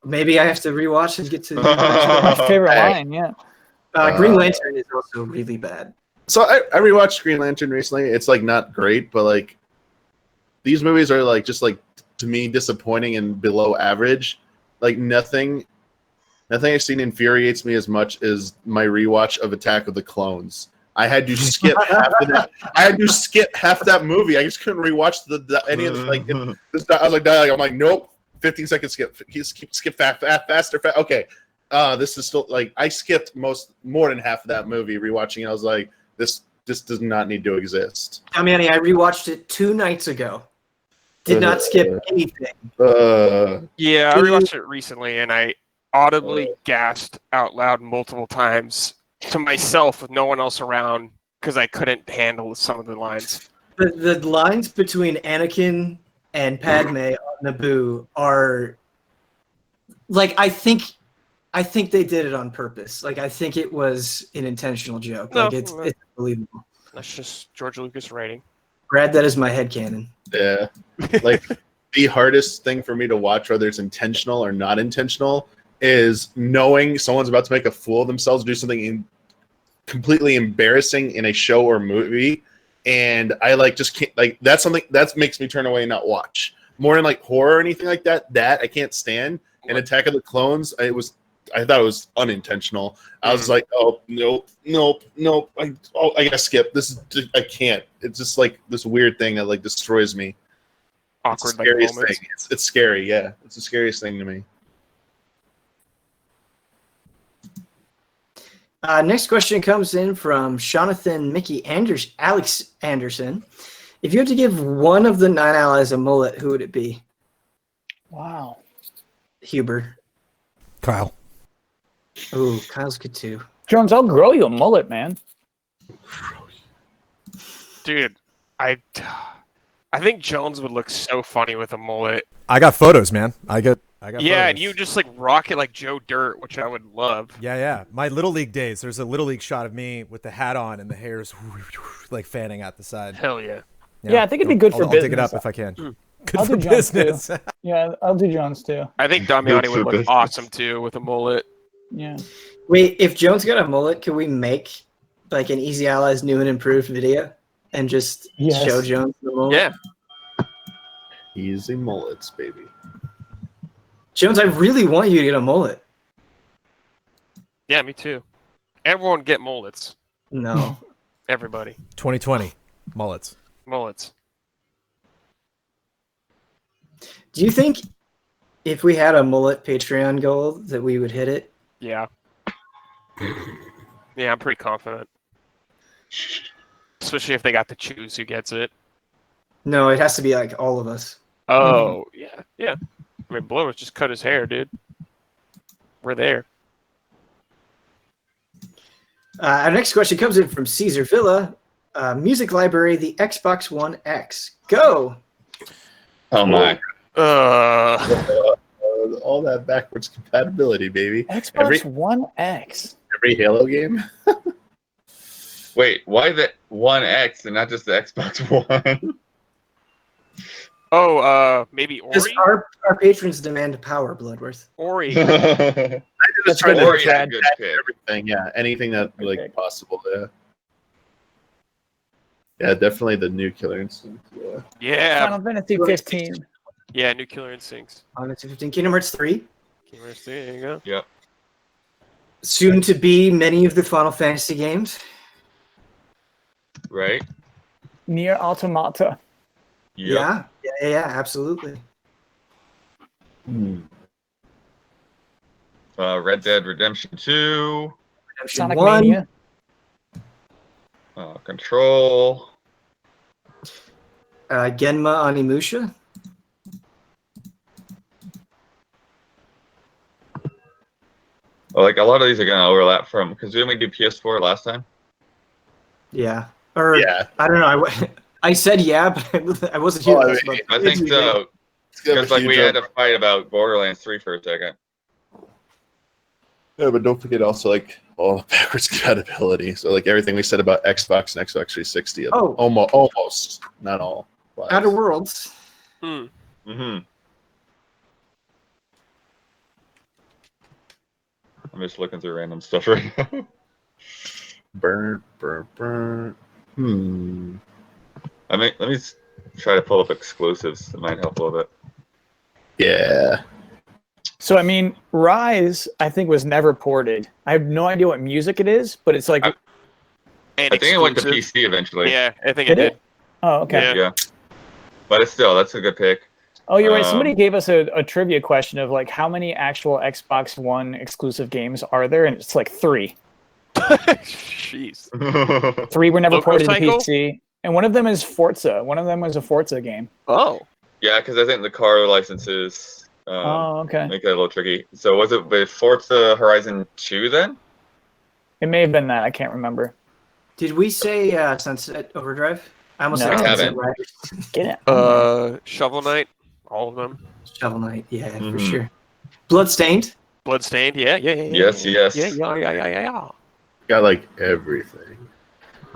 Maybe I have to rewatch and get to. My favorite line, yeah. Green Lantern is also really bad. So I rewatched Green Lantern recently. It's like not great, but like these movies are like just like to me disappointing and below average. Like nothing I've seen infuriates me as much as my rewatch of Attack of the Clones. I had to skip half of that. I had to skip half that movie. I just couldn't rewatch any of the, like. I was like, I'm like, nope. 15 seconds skip. Skip faster. Okay, this is still like I skipped more than half of that movie rewatching it. I was like, this does not need to exist. I mean, I rewatched it 2 nights ago. Did not skip anything. Yeah, I rewatched it recently, and I audibly gasped out loud multiple times to myself with no one else around because I couldn't handle some of the lines. The lines between Anakin and Padme on Naboo are like I think they did it on purpose. Like I think it was an intentional joke. No, like it's unbelievable. That's just George Lucas writing. Brad, that is my headcanon. Yeah, like the hardest thing for me to watch, whether it's intentional or not intentional, is knowing someone's about to make a fool of themselves, do something completely embarrassing in a show or movie, and I like just can't, like that's something that makes me turn away and not watch. More than like horror or anything like that I can't stand. And Attack of the Clones, I thought it was unintentional. I was like, oh nope. I gotta skip. I can't. It's just like this weird thing that like destroys me. Awkward, it's the scariest moments. thing. It's scary. Yeah, it's the scariest thing to me. Next question comes in from Jonathan Mickey Alex Anderson. If you had to give one of the 9 allies a mullet, who would it be? Wow. Huber. Kyle. Ooh, Kyle's good too. Jones, I'll grow you a mullet, man. Dude, I think Jones would look so funny with a mullet. I got photos, man. I got Yeah, photos. and you just like rock it like Joe Dirt, which I would love. Yeah. My Little League days. There's a Little League shot of me with the hat on and the hair's like fanning out the side. Hell yeah. Yeah, I think it'd be good for I'll business. dig it up if I can. Good I'll for do Jones business. Yeah, I'll do Jones too. I think Damiani Good for would look business. awesome too with a mullet. Yeah. Wait, if Jones got a mullet, could we make like an Easy Allies new and improved video and just show Jones the mullet? Yeah. Easy mullets, baby. Jones, I really want you to get a mullet. Yeah, me too. Everyone get mullets. No. Everybody. 2020 mullets. Mullets. Do you think if we had a mullet Patreon goal that we would hit it? Yeah. Yeah, I'm pretty confident. Especially if they got to choose who gets it. No, it has to be like all of us. Oh, yeah. I mean, Blowers just cut his hair, dude. We're there. Our next question comes in from Caesar Villa. Music library, the Xbox One X. Go! Oh my. All that backwards compatibility, baby. Xbox One X. Every Halo game. Wait, why the One X and not just the Xbox One? Oh, maybe Because Ori? our patrons demand power, Bloodworth. Ori. I just trying to Ori is a add good pick. everything. Yeah, anything that like pick. possible. Yeah. Yeah, definitely the new Killer Instinct. Yeah. Yeah. Final Fantasy 15. Yeah, New Killer Instincts. On to 15 Kingdom Hearts 3. There you go. Yep. Soon to be many of the Final Fantasy games. Right? Nier Automata. Yep. Yeah, absolutely. Red Dead Redemption 2. Redemption Sonic 1. Mania. Control. Genma Onimusha. Well, like a lot of these are going to overlap from, because didn't we do PS4 last time? Yeah. Or, Yeah. I don't know. I said yeah, but I wasn't here. Oh, last month. I think so. Because like we had to fight about Borderlands 3 for a second. Yeah, but don't forget also like all the backwards compatibility. So like everything we said about Xbox and Xbox 360. Oh. Almost, not all. Outer Worlds. Mm-hmm. I'm just looking through random stuff right now. Burn. Let me try to pull up exclusives. That might help a little bit. Yeah. So I mean, Rise, I think was never ported. I have no idea what music it is, but it's like. I think it went to PC eventually. Yeah, I think it did. Oh, okay. Yeah. But it's still, that's a good pick. Oh, you're right. Somebody gave us a trivia question of like how many actual Xbox One exclusive games are there, and it's like 3. Jeez. 3 were never ported to Motorcycle? PC, and one of them is Forza. One of them was a Forza game. Oh. Yeah, because I think the car licenses Okay. make that a little tricky. So was it with Forza Horizon 2 then? It may have been that. I can't remember. Did we say Sunset Overdrive? I almost No. said I Sunset haven't. Riders. Get it. Shovel Knight, all of them. Shovel Knight, yeah, for Mhm. sure. Bloodstained. Bloodstained, yeah. Yes. Yeah. Got like everything.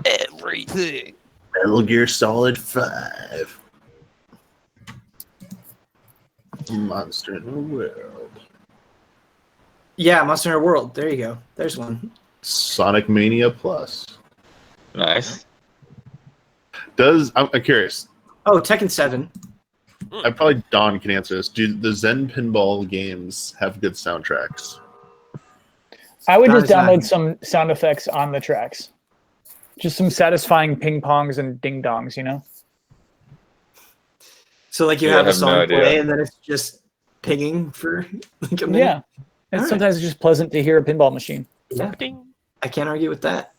Everything. Metal Gear Solid 5. Monster in the World. Yeah, Monster Hunter World. There you go. There's one. Sonic Mania Plus. Nice. I'm curious. Oh, Tekken 7. I probably Don can answer this. Do the Zen Pinball games have good soundtracks? I would Not just as bad. download some sound effects on the tracks. Just some satisfying ping pongs and ding dongs, you know? So like you Yeah, I have a have no song idea. play and then it's just pinging for like a minute. Yeah. And Alright. sometimes it's just pleasant to hear a pinball machine. Yeah, Ding. I can't argue with that.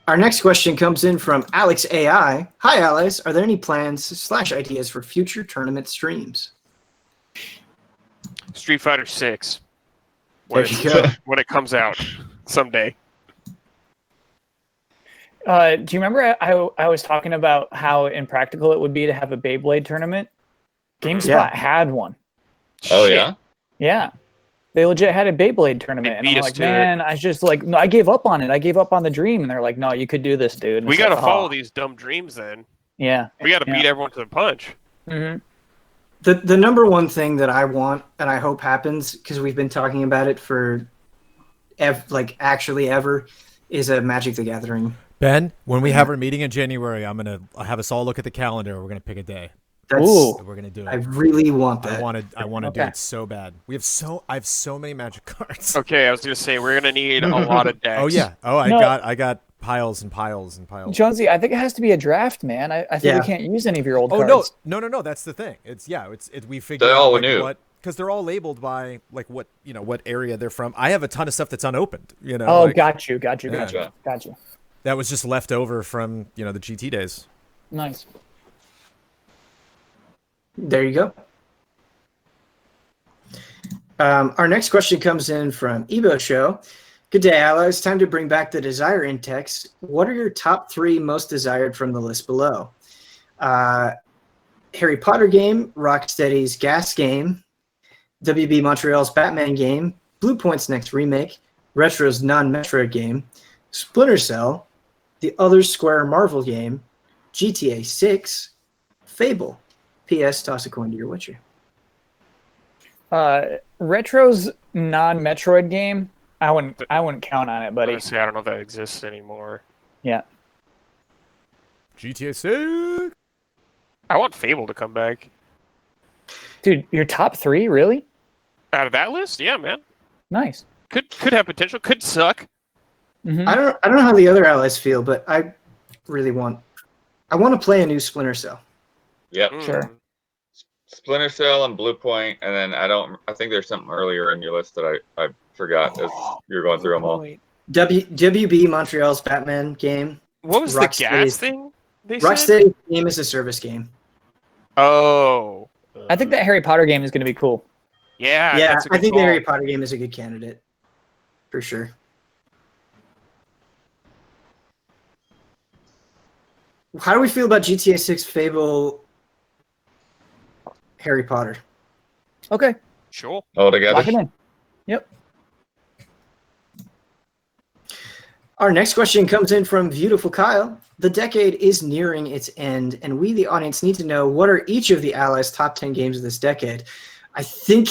Our next question comes in from Alex AI. Hi, Alex. Are there any plans / ideas for future tournament streams? Street Fighter 6. There you go. When it comes out someday. Do you remember I was talking about how impractical it would be to have a Beyblade tournament? GameSpot Yeah. had one. Oh, Shit. yeah? Yeah. They legit had a Beyblade tournament. They And beat I'm us like, to it. man, I just like, no, I gave up on it. I gave up on the dream. And they're like, no, you could do this, dude. And We it's got to like, follow oh. these dumb dreams then. Yeah. We got to Yeah. beat everyone to the punch. Mm-hmm. The number one thing that I want and I hope happens, because we've been talking about it for actually ever, is a Magic the Gathering. Ben, when we have our meeting in January, I'm gonna have us all look at the calendar. We're gonna pick a day. That's, Ooh. We're gonna do I it. really want that. I want to do Okay. it so bad. I have so many Magic cards. Okay, I was going to say, we're going to need a lot of decks. Oh yeah. Oh, No. I got piles and piles and piles. Jonesy, I think it has to be a draft, man. I think Yeah. we can't use any of your old Oh cards. no. That's the thing. We figured They're out all like, new. what, because they're all labeled by like what area they're from. I have a ton of stuff that's unopened. Oh, like, got you. Yeah. that was just left over from the GT days. Nice. There you go. Our next question comes in from Ebo Show. Good day, allies. Time to bring back the desire index. What are your top 3 most desired from the list below? Harry Potter game, Rocksteady's Gas game, WB Montreal's Batman game, Blue Point's next remake, Retro's non-Metroid game, Splinter Cell, the other Square Marvel game, GTA 6, Fable. P.S. Toss a coin to your Witcher. Retro's non-Metroid game. I wouldn't count on it, buddy. Honestly, I don't know if that exists anymore. Yeah. GTA 6. I want Fable to come back. Dude, your top 3, really? Out of that list? Yeah, man. Nice. Could have potential. Could suck. Mm-hmm. I don't know how the other allies feel, but I want to play a new Splinter Cell. Yep. Sure. Splinter Cell and Blue Point, and then I think there's something earlier in your list that I forgot as you're going through them all. WB Montreal's Batman game. What was the Rocksteady's- gas thing they said? Rocksteady game is a service game. Oh. I think that Harry Potter game is going to be cool. Yeah, Yeah, that's a I good think the call. Harry Potter game is a good candidate. For sure. How do we feel about GTA 6, Fable, Harry Potter? Okay. Sure. All together. Lock it in. Yep. Our next question comes in from Beautiful Kyle. The decade is nearing its end, and we, the audience, need to know what are each of the allies' top 10 games of this decade. I think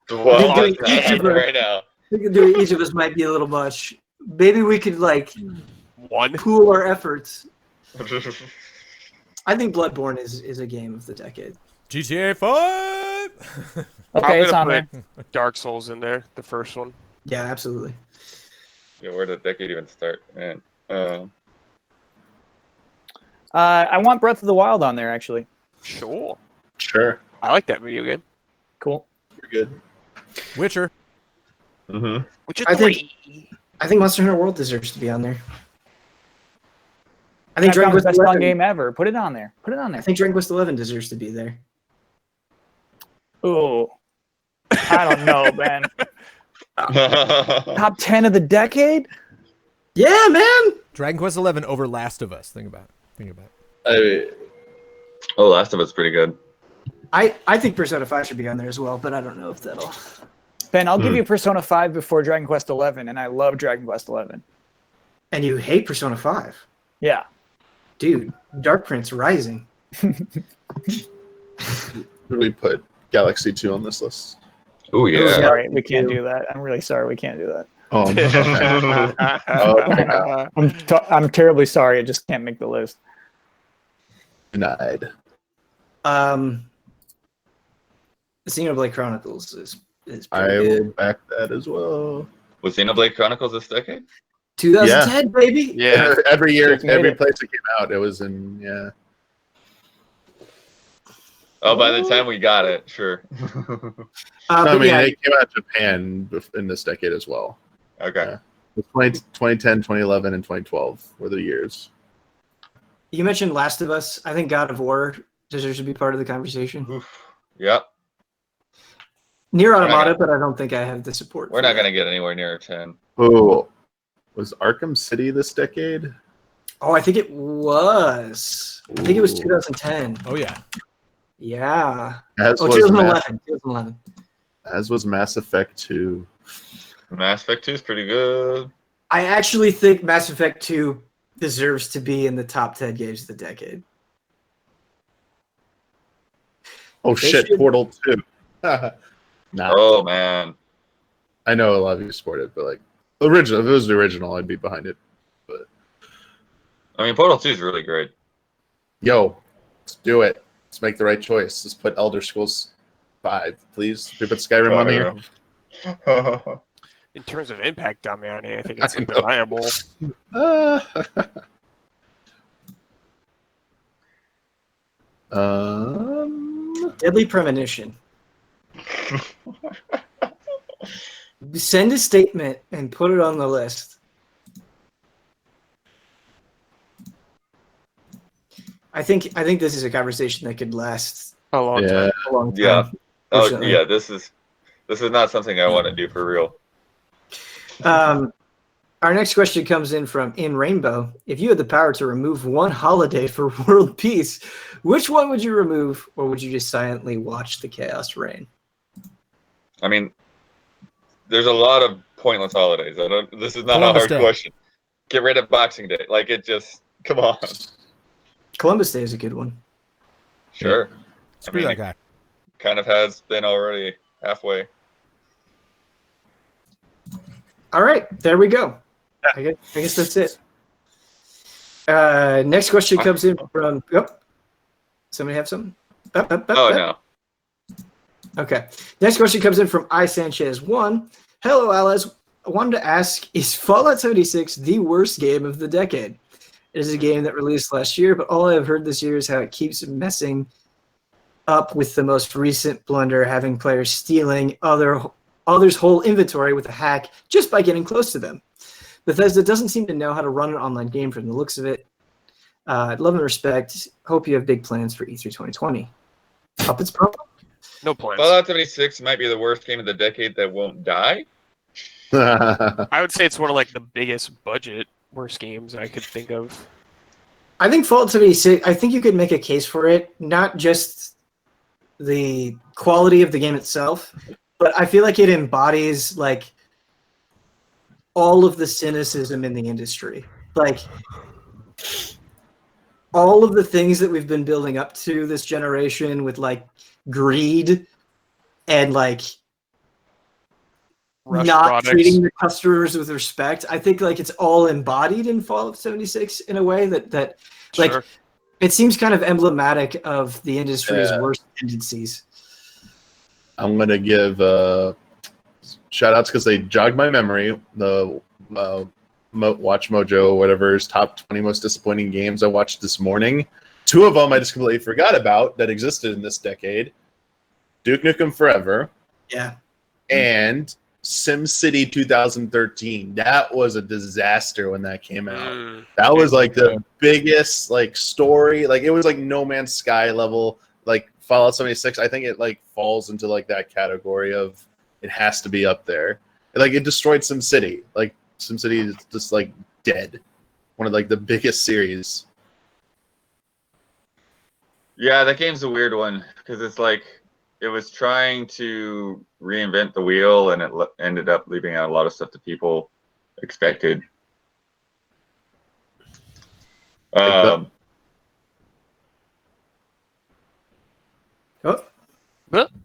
Well, doing that's each of them. right now. Each of us might be a little much. Maybe we could like pool our efforts. I think Bloodborne is a game of the decade. GTA 5. Okay, it's on there. Dark Souls in there, the first one. Yeah, absolutely. Yeah, where did the decade even start, man? I want Breath of the Wild on there, actually. Sure. I like that video game. Cool. Pretty good. Witcher. Mm-hmm. Witcher I 3. think Monster Hunter World deserves to be on there. I I think found Dragon the Quest best fun 11. game ever. Put it on there. Put it on I there. think Dragon Quest 11 deserves to be there. Ooh. I don't know, man. Top 10 of the decade? Yeah, man. Dragon Quest 11 over Last of Us. Think about it. Oh, Last of Us pretty good. I think Persona 5 should be on there as well, but I don't know if that'll. Ben, I'll give you Persona 5 before Dragon Quest 11, and I love Dragon Quest 11. And you hate Persona 5. Yeah. Dude, Dark Prince Rising. We put Galaxy 2 on this list. Oh yeah. Sorry, we can't do that. I'm really sorry, we can't do that. Oh, okay. I'm terribly sorry, I just can't make the list. Denied. Xenoblade Chronicles is I pretty will good. back that as well. Was Xenoblade Chronicles this decade? 2010, baby. Yeah. Every year, Just made every it. place it came out, it was in, yeah. Oh, by the time we got it, sure. I But mean, yeah, it came out in Japan in this decade as well. Okay. Yeah. 2010, 2011, and 2012 were the years. you mentioned Last of Us. I think God of War deserves to be part of the conversation. Oof. Yep. Near not Automata, gonna- but I don't think I have the support. We're not going to get anywhere near a 10. Oh, was Arkham City this decade? Oh, I think it was. I think it was Ooh. 2010. Oh yeah. Yeah. As Oh, was 2011. 2011. As was Mass Effect 2. Mass Effect 2 is pretty good. I actually think Mass Effect 2 deserves to be in the top 10 games of the decade. Oh They shit, should- Portal 2. Nah, Oh, man. I know a lot of you support it, but like original, if it was the original, I'd be behind it. I mean, Portal 2 is really great. Yo, let's do it. Let's make the right choice. Let's put Elder Scrolls 5, please. We put Skyrim on here. In terms of impact, Damiani, I think it's undeniable. Deadly Premonition. Send a statement and put it on the list. I think this is a conversation that could last A long yeah. time. a long time. Yeah. Oh, Fortunately. yeah. This is not something I want to do for real. Our next question comes in from In Rainbow. If you had the power to remove one holiday for world peace, which one would you remove, or would you just silently watch the chaos reign? I mean, there's a lot of pointless holidays. This is not Columbus a hard Day. question. Get rid of Boxing Day. Like, it just, come on. Columbus Day is a good one. Sure. Screw that guy. Kind of has been already halfway. All right, there we go. I guess that's it. Next question comes in from. Yep. Somebody have something? Oh, no. Okay. Next question comes in from iSanchez1. Hello, Alice. I wanted to ask, is Fallout 76 the worst game of the decade? It is a game that released last year, but all I have heard this year is how it keeps messing up with the most recent blunder, having players stealing others' whole inventory with a hack just by getting close to them. Bethesda doesn't seem to know how to run an online game from the looks of it. Love and respect. Hope you have big plans for E3 2020. Puppets Pro? No plans. Fallout 76 might be the worst game of the decade that won't die. I would say it's one of like the biggest budget worst games I could think of. I think Fallout 76, I think you could make a case for it, not just the quality of the game itself, but I feel like it embodies like all of the cynicism in the industry. Like all of the things that we've been building up to this generation with like greed and like not products. treating the customers with respect. I think like it's all embodied in Fallout 76 in a way that like Sure. it seems kind of emblematic of the industry's Yeah. worst tendencies. I'm gonna give shout outs because they jogged my memory. The Watch Mojo, whatever's top 20 most disappointing games I watched this morning. 2 of them I just completely forgot about that existed in this decade. Duke Nukem Forever Yeah. and SimCity 2013. That was a disaster when that came out. That was like the biggest like story. Like it was like No Man's Sky level. Like Fallout 76. I think it like falls into like that category of it has to be up there. Like it destroyed SimCity. Like SimCity is just like dead. One of like the biggest series. Yeah, that game's a weird one because it's like it was trying to reinvent the wheel, and it ended up leaving out a lot of stuff that people expected. Oh.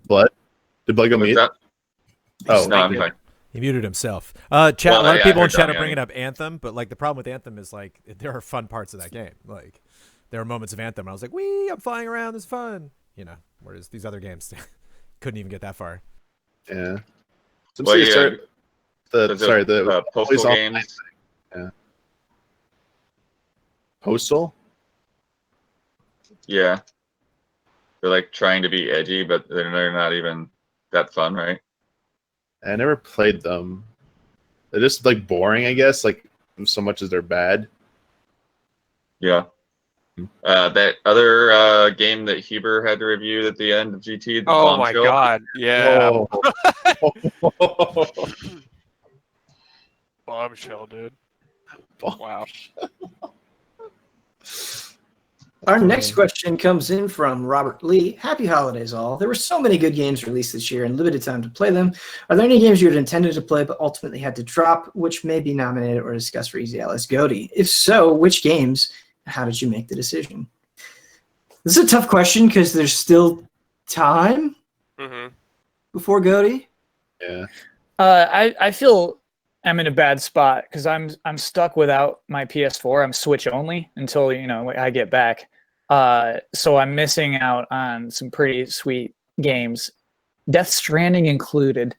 Blood? Did Blood go What's mute? that? Oh, No, I'm fine. He muted himself. Chat. Well, a lot of yeah, people I in heard chat are Johnny bringing up Anthem, but like the problem with Anthem is like there are fun parts of that game. Like there are moments of Anthem, and I was like, "Wee, I'm flying around. It's fun." You know, whereas these other games couldn't even get that far. Yeah. Well, yeah. The Postal games. Yeah. Postal? Yeah. They're like trying to be edgy, but they're not even that fun, right? I never played them. They're just like boring, I guess. Like so much as they're bad. Yeah. That other game that Huber had to review at the end of GT. The Oh my Bombshell. god. Yeah. Oh. Bombshell, dude. Wow. Our next question comes in from Robert Lee. Happy holidays, all. There were so many good games released this year and limited time to play them. Are there any games you had intended to play but ultimately had to drop, which may be nominated or discussed for Easy Alice Goaty? If so, which games? How did you make the decision? This is a tough question because there's still time before Goaty. Yeah. I feel I'm in a bad spot because I'm stuck without my PS4. I'm Switch only until I get back. So I'm missing out on some pretty sweet games, Death Stranding included.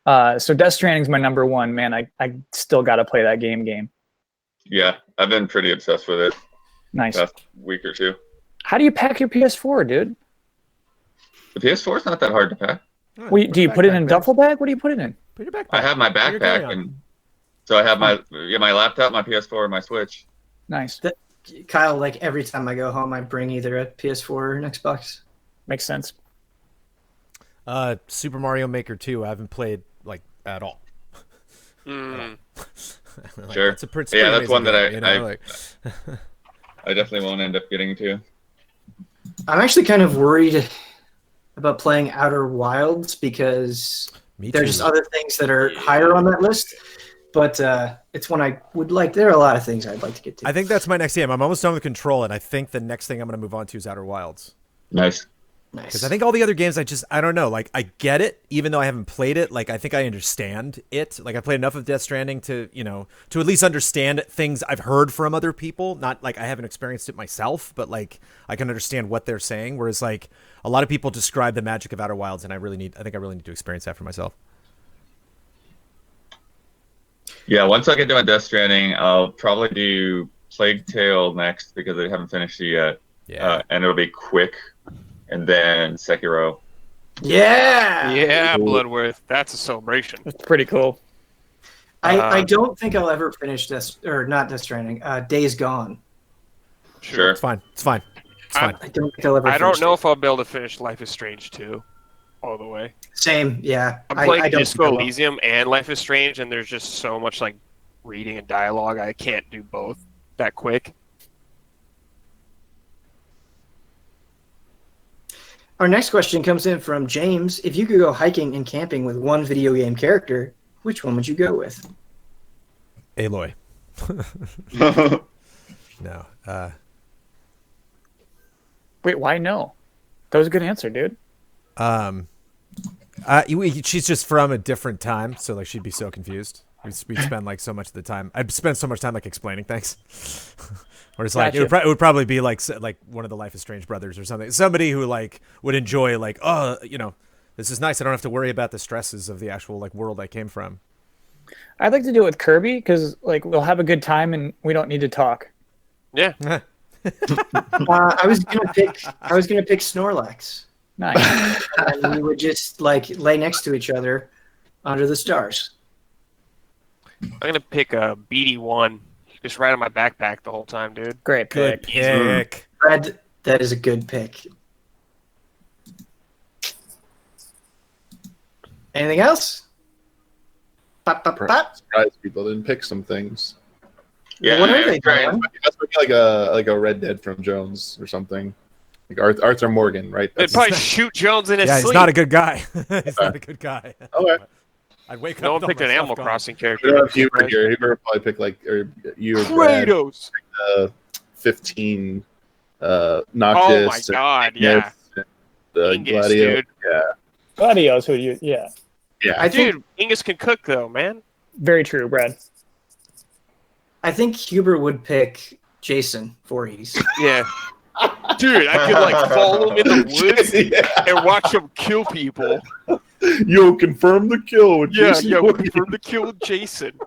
So Death Stranding's my number one, man. I still got to play that game. Yeah, I've been pretty obsessed with it. Nice. Past week or two. How do you pack your PS4, dude? The PS4 is not that hard to pack. Do you put it in a duffel bag? What do you put it in? Put your backpack. I have my backpack, and so I have my laptop, my PS4, and my Switch. Nice. Kyle, like every time I go home, I bring either a PS4 or an Xbox. Makes sense. Super Mario Maker 2, I haven't played like at all. Like, Sure. it's a pretty That's one that game, I definitely won't end up getting to. I'm actually kind of worried about playing Outer Wilds because there are just other things that are higher on that list. But it's one I would like. There are a lot of things I'd like to get to. I think that's my next game. I'm almost done with Control, and I think the next thing I'm going to move on to is Outer Wilds. Nice. Because I think all the other games, I don't know. Like, I get it, even though I haven't played it. Like, I think I understand it. Like, I played enough of Death Stranding to at least understand things I've heard from other people. Not like I haven't experienced it myself, but like I can understand what they're saying. Whereas like a lot of people describe the magic of Outer Wilds, and I think I really need to experience that for myself. Yeah, once I get done with Death Stranding, I'll probably do Plague Tale next because I haven't finished it yet. Yeah. And it'll be quick. And then Sekiro. Yeah, Bloodworth. That's a celebration. That's pretty cool. I don't think I'll ever finish not Death Stranding. Days Gone. Sure. It's fine. I don't think I'll ever. I don't finish know it. if I'll be able to finish Life is Strange 2 all the way. Same, yeah. I'm playing I don't Disco think I will. Elysium and Life is Strange, and there's just so much like reading and dialogue. I can't do both that quick. Our next question comes in from James. If you could go hiking and camping with one video game character, which one would you go with? Aloy. No. Wait, why no? That was a good answer, dude. She's just from a different time, so like she'd be so confused. We'd spend like so much of the time. I'd spend so much time like explaining things. Or it's like Gotcha. it would probably be like one of the Life is Strange brothers or something. Somebody who like would enjoy like, oh, this is nice. I don't have to worry about the stresses of the actual like world I came from. I'd like to do it with Kirby because like we'll have a good time and we don't need to talk. Yeah. I was gonna pick Snorlax, Nice. and we would just like lay next to each other under the stars. I'm gonna pick a BD1. Just right on my backpack the whole time, dude. Great Good pick. pick. Fred, that is a good pick. Anything else? Pop, pop, pop. Surprised people didn't pick some things. Yeah, What are I they was trying- doing? That's like a Red Dead from Jones or something. Like Arthur Morgan, right? They'd probably shoot Jones in his Yeah, sleep. he's not a good guy. He's not a good guy. Okay. I'd wake up. No one with all picked my an stuff Animal gone. Crossing We character. don't have Huber here. Huber would probably pick you or Brad, Kratos. 15 Oh Noctis. my god, and yeah. The Dingus, Gladio. dude. Yeah. Gladios, who you? Yeah. Yeah. I think Dude, Ingus can cook though, man. Very true, Brad. Huber would pick Jason Voorhees. Yeah. Dude, I could like follow him in the woods Yeah. and watch him kill people. Yo, confirm the kill with Yeah, Jason yeah, Voorhees. confirm the kill with Jason.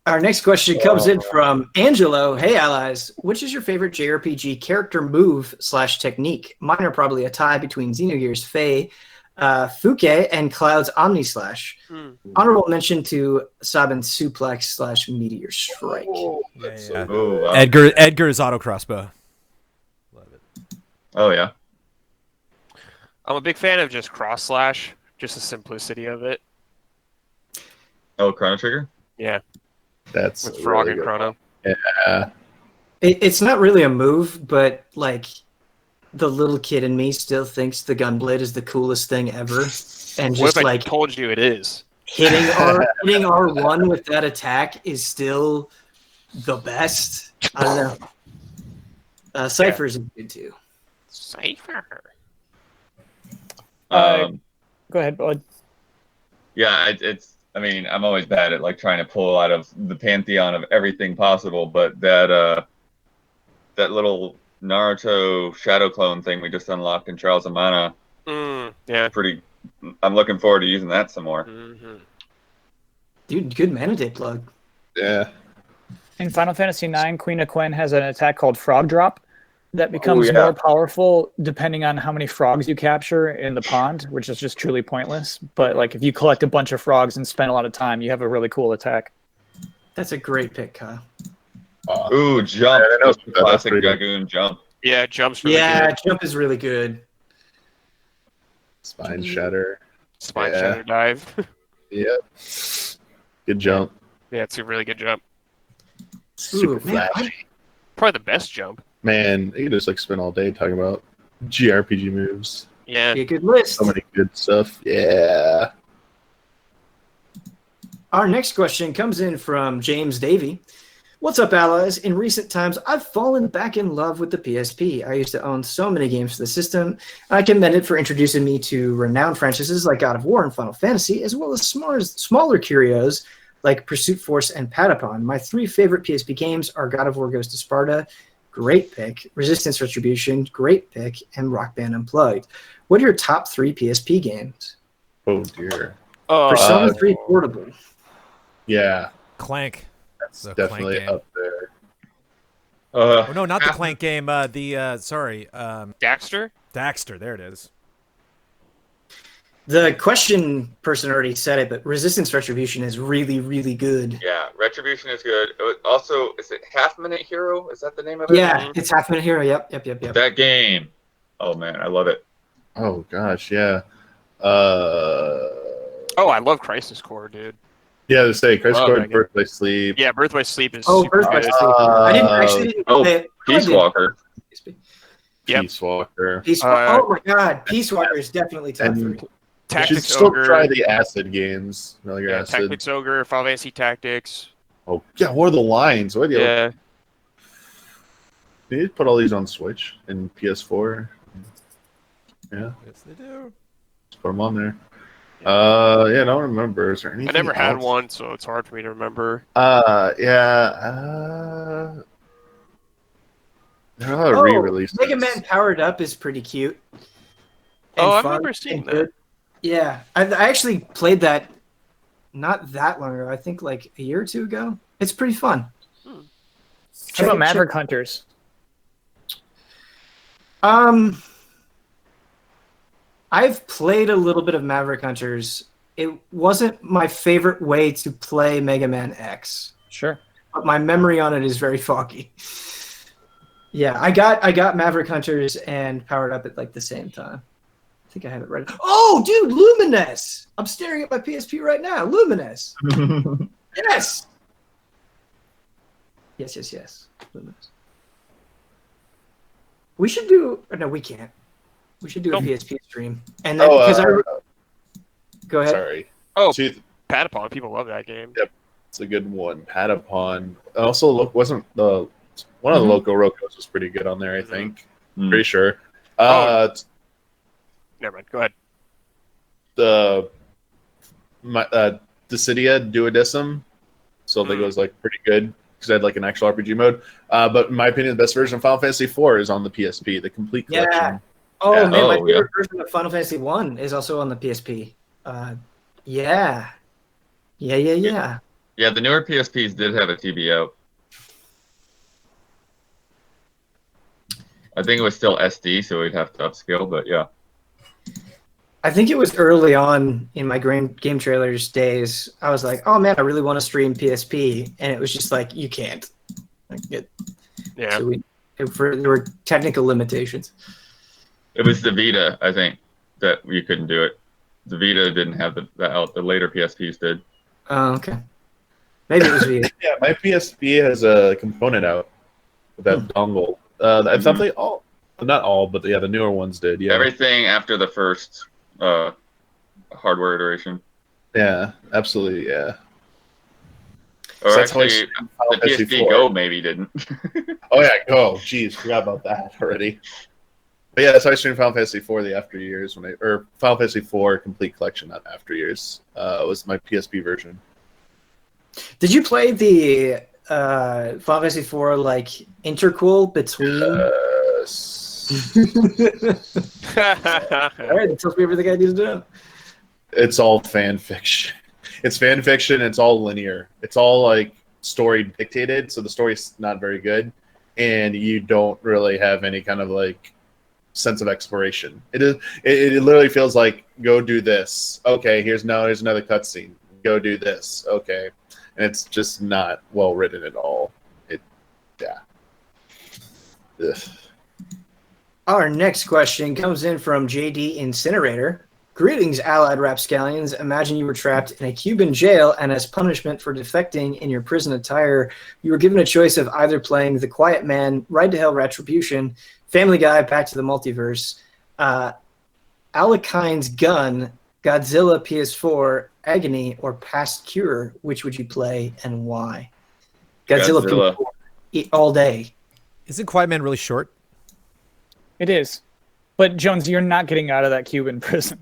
Our next question comes in from Angelo. Hey, allies. Which is your favorite JRPG character move / technique? Mine are probably a tie between Xenogears Faye, Fuke, and Cloud's Omni Slash. Honorable mention to Sabin's Suplex / Meteor Strike. Oh, Yeah, that's yeah. so Oh, wow. Edgar's auto crossbow. Love it. Oh yeah. I'm a big fan of just cross slash, just the simplicity of it. Oh, Chrono Trigger. Yeah, That's with a Frog really and good Chrono. one. Yeah. It's not really a move, but like the little kid in me still thinks the Gunblade is the coolest thing ever, and What just if I like told you it is? hitting R1 with that attack is still the best. I don't know. Cypher is good too. Cypher. Go ahead, bud. Yeah, I mean, I'm always bad at like trying to pull out of the pantheon of everything possible, but that little Naruto shadow clone thing we just unlocked in Trials of Mana, Yeah. I'm looking forward to using that some more. Mm-hmm. Dude, good Mana Day plug. Yeah. In Final Fantasy IX, Queen of Quen has an attack called Frog Drop that becomes yeah. more powerful depending on how many frogs you capture in the pond, which is just truly pointless. But like if you collect a bunch of frogs and spend a lot of time, you have a really cool attack. That's a great pick, Kyle. Ooh, jump! Yeah, I know. That's the classic That's pretty Dragoon jump. Yeah, jumps really Yeah, good. jump is really good. Spine shatter. Spine Yeah. shatter dive. Yep. Good jump. Yeah, it's a really good jump. Super man, flashy. Probably the best jump. Man, you could just like spend all day talking about JRPG moves. Yeah. Be a good list. So many good stuff. Yeah. Our next question comes in from James Davey. What's up, allies? In recent times, I've fallen back in love with the PSP. I used to own so many games for the system. I commend it for introducing me to renowned franchises like God of War and Final Fantasy, as well as smaller curios like Pursuit Force and Patapon. My 3 favorite PSP games are God of War Goes to Sparta, great pick, Resistance Retribution, great pick, and Rock Band Unplugged. What are your top 3 PSP games? Oh dear. Persona 3 Portable. Yeah. Clank. That's The definitely Clank game. up there. Oh no, not the Clank game. Sorry. Daxter? Daxter. There it is. The question person already said it, but Resistance Retribution is really, really good. Yeah, Retribution is good. Also, is it Half Minute Hero? Is that the name of it? Yeah, it's Half Minute Hero. Yep. That game. Oh man, I love it. Oh gosh, yeah. Oh, I love Crisis Core, dude. Yeah, to say Crisis Love Core, that game. Birth by Sleep. Yeah, Birth by Sleep is Oh, super Birth by good. Sleep. I didn't Oh, play it. I Peace did. Walker. Yep. Peace Walker. Peace Walker. Oh my God, Peace Walker is definitely top And 3. you should Tactics still Ogre. try the Acid games. Metal Gear Yeah, Acid. Tactics Ogre, Final Fantasy Tactics. Oh yeah, what are the lines? What do you? Yeah. They need to put all these on Switch and PS4. Yeah, Yes, they do. just put them on there. Yeah, I don't remember. Is there anything I never had else? one, so it's hard for me to remember. Yeah. There are a lot of Oh, re-releases. Mega Man Powered Up is pretty cute. Oh, I fun remember seeing and that. good. Yeah, I actually played that not that long ago. I think like a year or two ago. It's pretty fun. How about Maverick Hunters? I've played a little bit of Maverick Hunters. It wasn't my favorite way to play Mega Man X, Sure. but my memory on it is very foggy. Yeah, I got Maverick Hunters and Powered Up at like the same time. I think I have it right. Oh, dude, Luminous! I'm staring at my PSP right now. Luminous. Yes. Yes. Luminous. We should do. No, we can't. We should do a PSP stream, and then because go ahead. Sorry. Oh, Tooth- Patapon. People love that game. It's a good one. Patapon. Also, wasn't the one of the Loco Rocos was pretty good on there. I think. Pretty sure. Never mind. Go ahead. The Dissidia Duodecim. So I think it was like pretty good because I had like an actual RPG mode. But in my opinion, the best version of Final Fantasy IV is on the PSP, the complete collection. Yeah. Oh Yeah. man, my Oh, favorite version of Final Fantasy 1 is also on the PSP. Yeah. Yeah, the newer PSPs did have a TBO. I think it was still SD, so we'd have to upscale, but yeah. I think it was early on in my GameTrailers days. I was like, oh man, I really want to stream PSP, and it was just like, you can't. Yeah. So there were technical limitations. It was the Vita, I think, that you couldn't do it. The Vita didn't have the out. The later PSPs did. Oh, okay. Maybe it was Vita. Yeah, my PSP has a component out with that dongle. I thought they all, not all, but the newer ones did. Yeah, Everything after the first hardware iteration. Yeah, absolutely. Yeah. Or So that's how I actually, streamed the Final Fantasy PSP IV. Go maybe didn't. Oh yeah, Go. Jeez, forgot about that already. But yeah, that's how I streamed Final Fantasy IV the After Years or Final Fantasy IV Complete Collection, not After Years. Was my PSP version. Did you play the Final Fantasy 4 like interquel between? All right, that tells me everything I need to know. It's all fan fiction. It's fan fiction. It's all linear. It's all like story dictated, so the story's not very good, and you don't really have any kind of like sense of exploration. It literally feels like go do this. Okay, here's another cutscene. Go do this. Okay, and it's just not well written at all. Ugh. Our next question comes in from JD Incinerator. Greetings, allied rapscallions. Imagine you were trapped in a Cuban jail, and as punishment for defecting in your prison attire, you were given a choice of either playing The Quiet Man, Ride to Hell Retribution, Family Guy, Back to the Multiverse, Alakine's Gun, Godzilla PS4, Agony, or Past Cure. Which would you play and why? Godzilla. PS4 all day. Isn't Quiet Man really short? It is. But Jones, you're not getting out of that Cuban prison.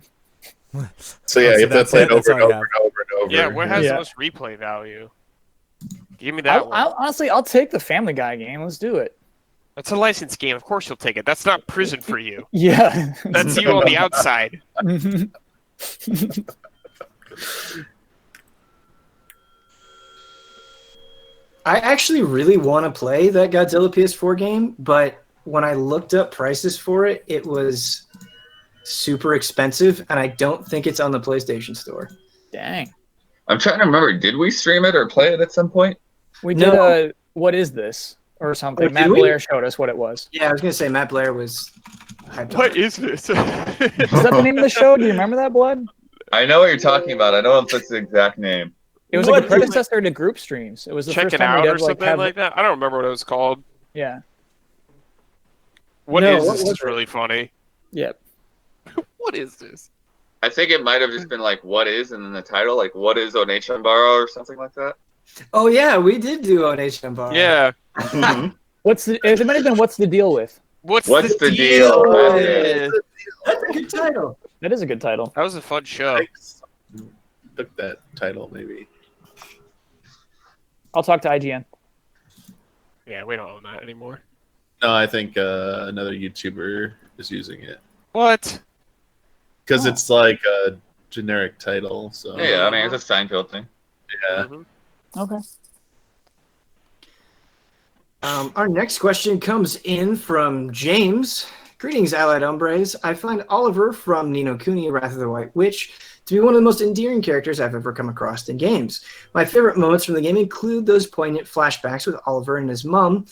So yeah, Oh, so you have to that's play it? it over That's and all you over and over and over. Yeah, what has Yeah. the most replay value? Give me that one. Honestly, I'll take the Family Guy game. Let's do it. That's a licensed game. Of course you'll take it. That's not prison for you. Yeah. That's you on the outside. I actually really want to play that Godzilla PS4 game, but when I looked up prices for it, it was super expensive, and I don't think it's on the PlayStation Store. Dang. I'm trying to remember. Did we stream it or play it at some point? We No. did what is this? Or something. Wait, Matt did we? Blair showed us what it was. Yeah, I was gonna say Matt Blair was hyped on What it. is this? Is that the name of the show? Do you remember that, Blood? I know what you're talking about. I don't know if that's the exact name. It was like a predecessor to group streams. It was the Check first it time out we'd or ever something like that? I don't remember what it was called. Yeah. What No, is what this? was It's it? really funny. Yep. What is this? I think it might have just been like "What is" and then the title, like "What is Onechanbara" or something like that. Oh yeah, we did do Onechanbara. Yeah. It might have been What's the Deal With? What's the deal? That's a good title. That is a good title. That was a fun show. Took that title maybe. I'll talk to IGN. Yeah, we don't own that anymore. No, I think another YouTuber is using it What? because it's like a generic title. So Yeah, I mean, it's a Seinfeld thing. yeah. Okay. Our next question comes in from James. Greetings, Allied Umbres. I find Oliver from Ni no Kuni, Wrath of the White Witch, to be one of the most endearing characters I've ever come across in games. My favorite moments from the game include those poignant flashbacks with Oliver and his mom,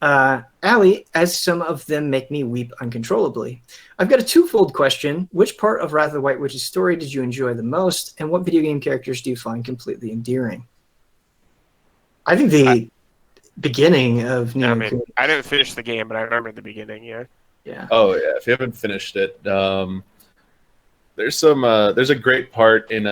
Allie, as some of them make me weep uncontrollably. I've got a twofold question. Which part of Wrath of the White Witch's story did you enjoy the most, and what video game characters do you find completely endearing? I think the beginning of Ni no Kuni. I didn't finish the game, but I remember the beginning, yeah. Yeah. Oh yeah, if you haven't finished it, there's a great part in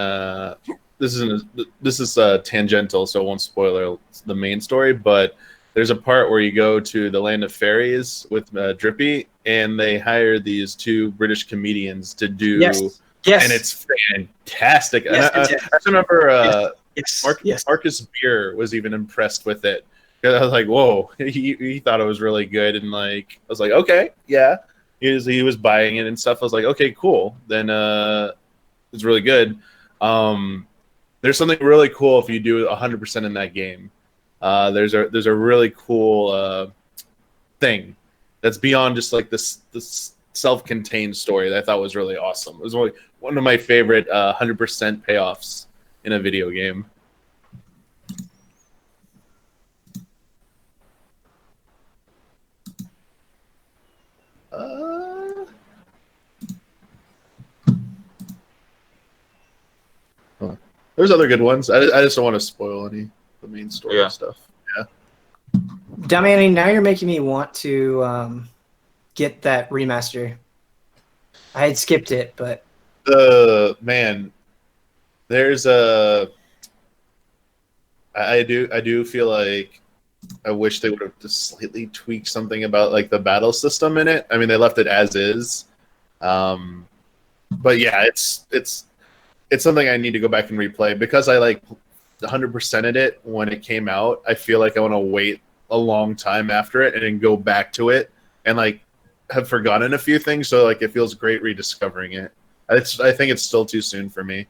this is tangential, so it won't spoil the main story, but there's a part where you go to the land of fairies with Drippy, and they hire these two British comedians to do, Yes. and it's fantastic. Yes, And I remember Yes. Marcus Beer was even impressed with it. I was like, whoa, he thought it was really good, and like I was like, okay, yeah, he was buying it and stuff. I was like, okay, cool, then it's really good. There's something really cool if you do 100% in that game. There's a really cool thing that's beyond just like this self-contained story that I thought was really awesome. It was one of my favorite 100% payoffs in a video game. There's other good ones. I just don't want to spoil any of the main story stuff. Yeah. Damiani, now you're making me want to get that remaster. I had skipped it, but man, there's I do feel like I wish they would have just slightly tweaked something about like the battle system in it. I mean, they left it as is, but yeah, it's something I need to go back and replay because I like 100%ed it when it came out. I feel like I want to wait a long time after it and then go back to it and like have forgotten a few things. So like it feels great rediscovering it. I think it's still too soon for me,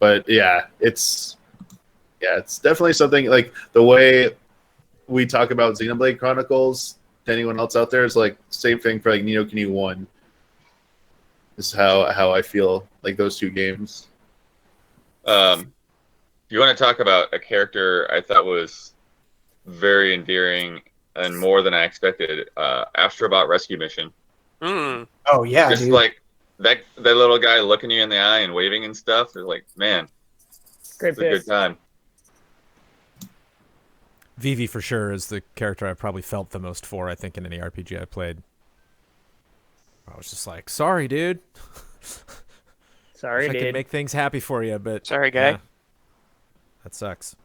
but yeah, it's definitely something like the way we talk about Xenoblade Chronicles to anyone else out there is like same thing for like Ni no Kuni 1. This is how I feel like those two games. If you want to talk about a character I thought was very endearing and more than I expected, Astrobot Rescue Mission. Mm. oh yeah, Just dude. like that little guy looking you in the eye and waving and stuff. They're like, man, Great it's a good pick. time. Vivi for sure is the character I probably felt the most for, I think, in any RPG I played. I was just like, sorry, dude. Sorry, I can dude. make things happy for you, but Sorry, guy. yeah, that sucks.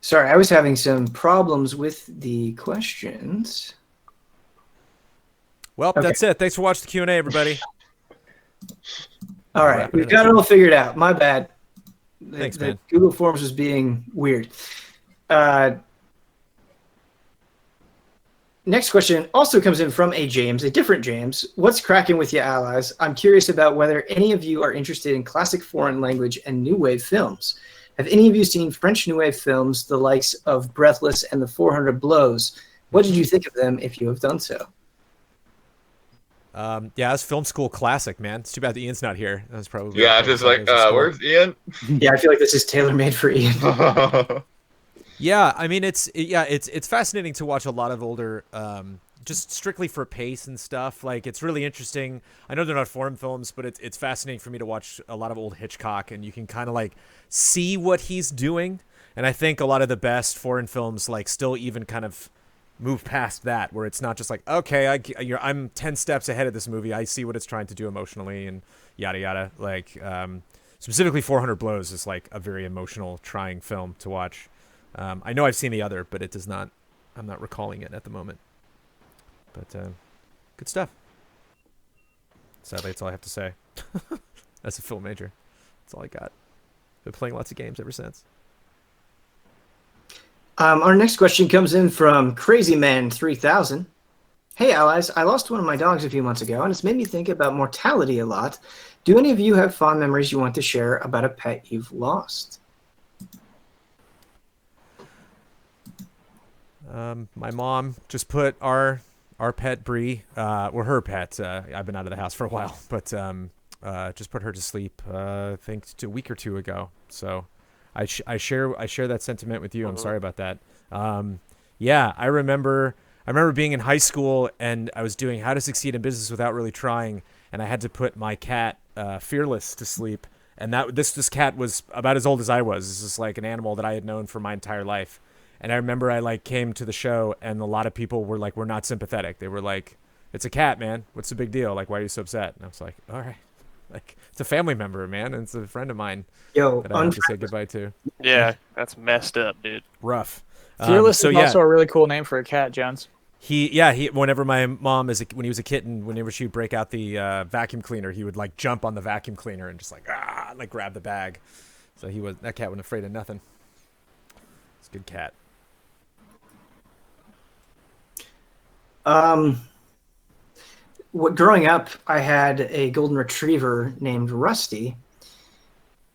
Sorry, I was having some problems with the questions. Well, Okay. that's it. Thanks for watching the Q&A, everybody. All right, Wrapping we've it got up. it all figured out. My bad. Thanks, The man. Google Forms was being weird. Next question also comes in from a James, a different James. What's cracking with you allies? I'm curious about whether any of you are interested in classic foreign language and new wave films. Have any of you seen French new wave films, the likes of Breathless and the 400 Blows? What did you think of them if you have done so? Yeah, it's film school classic, man. It's too bad that Ian's not here. That was probably Yeah, just like, where's Ian? Yeah, I feel like this is tailor-made for Ian. Yeah, I mean it's fascinating to watch a lot of older, just strictly for pace and stuff. Like it's really interesting. I know they're not foreign films, but it's fascinating for me to watch a lot of old Hitchcock, and you can kind of like see what he's doing. And I think a lot of the best foreign films like still even kind of move past that, where it's not just like, okay, I'm 10 steps ahead of this movie. I see what it's trying to do emotionally and yada yada. Like specifically 400 Blows is like a very emotional, trying film to watch. I know I've seen the other, but it does not. I'm not recalling it at the moment. But good stuff. Sadly, that's all I have to say. As a film major, that's all I got. Been playing lots of games ever since. Our next question comes in from Crazy Man 3000. Hey, allies, I lost one of my dogs a few months ago, and it's made me think about mortality a lot. Do any of you have fond memories you want to share about a pet you've lost? My mom just put our pet Bree, or her pet. I've been out of the house for a while, but just put her to sleep. I think a week or two ago. So I share that sentiment with you. I'm sorry about that. Yeah, I remember being in high school and I was doing How to Succeed in Business Without Really Trying, and I had to put my cat Fearless to sleep. And this cat was about as old as I was. This is like an animal that I had known for my entire life. And I remember I came to the show and a lot of people were like, we're not sympathetic. They were like, it's a cat, man. What's the big deal? Like, why are you so upset? And I was like, all right. Like, it's a family member, man. And it's a friend of mine that I have to say goodbye to. Yeah, that's messed up, dude. Rough. Fearless is also a really cool name for a cat, Jones. He whenever my mom when he was a kitten, whenever she would break out the vacuum cleaner, he would like jump on the vacuum cleaner and just like grab the bag. So that cat wasn't afraid of nothing. It's a good cat. Growing up, I had a golden retriever named Rusty,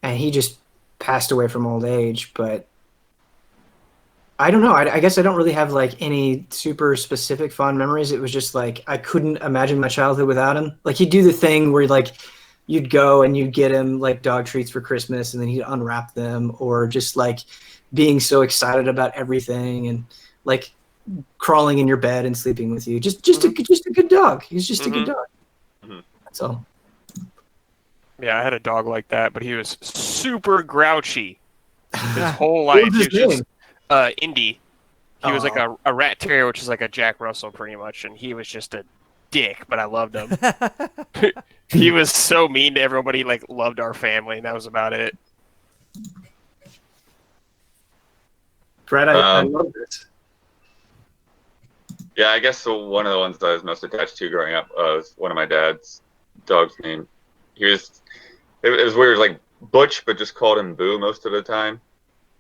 and he just passed away from old age. But I don't know. I guess I don't really have like any super specific fond memories. It was just like I couldn't imagine my childhood without him. Like he'd do the thing where like you'd go and you'd get him like dog treats for Christmas, and then he'd unwrap them, or just like being so excited about everything and like crawling in your bed and sleeping with you. Just a good dog. He's just a good dog. That's all. Yeah, I had a dog like that, but he was super grouchy his whole life. He was just Indy. He was like a rat terrier, which is like a Jack Russell pretty much, and he was just a dick, but I loved him. He was so mean to everybody, like loved our family, and that was about it. Brad, I love this. Yeah, I guess one of the ones that I was most attached to growing up was one of my dad's dogs named. It was weird, like Butch, but just called him Boo most of the time.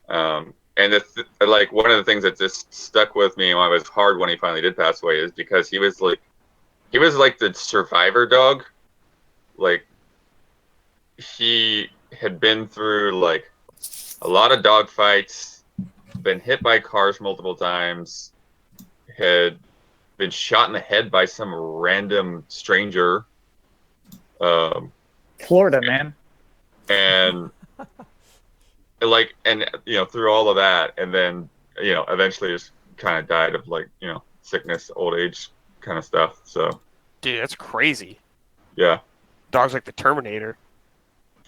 And it's like one of the things that just stuck with me and why it was hard when he finally did pass away is because he was like the survivor dog. Like he had been through like a lot of dog fights, been hit by cars multiple times, had been shot in the head by some random stranger. Florida, man. And through all of that, and then eventually just kind of died of like sickness, old age kind of stuff. So Dude, that's crazy. Yeah. Dog's like the Terminator.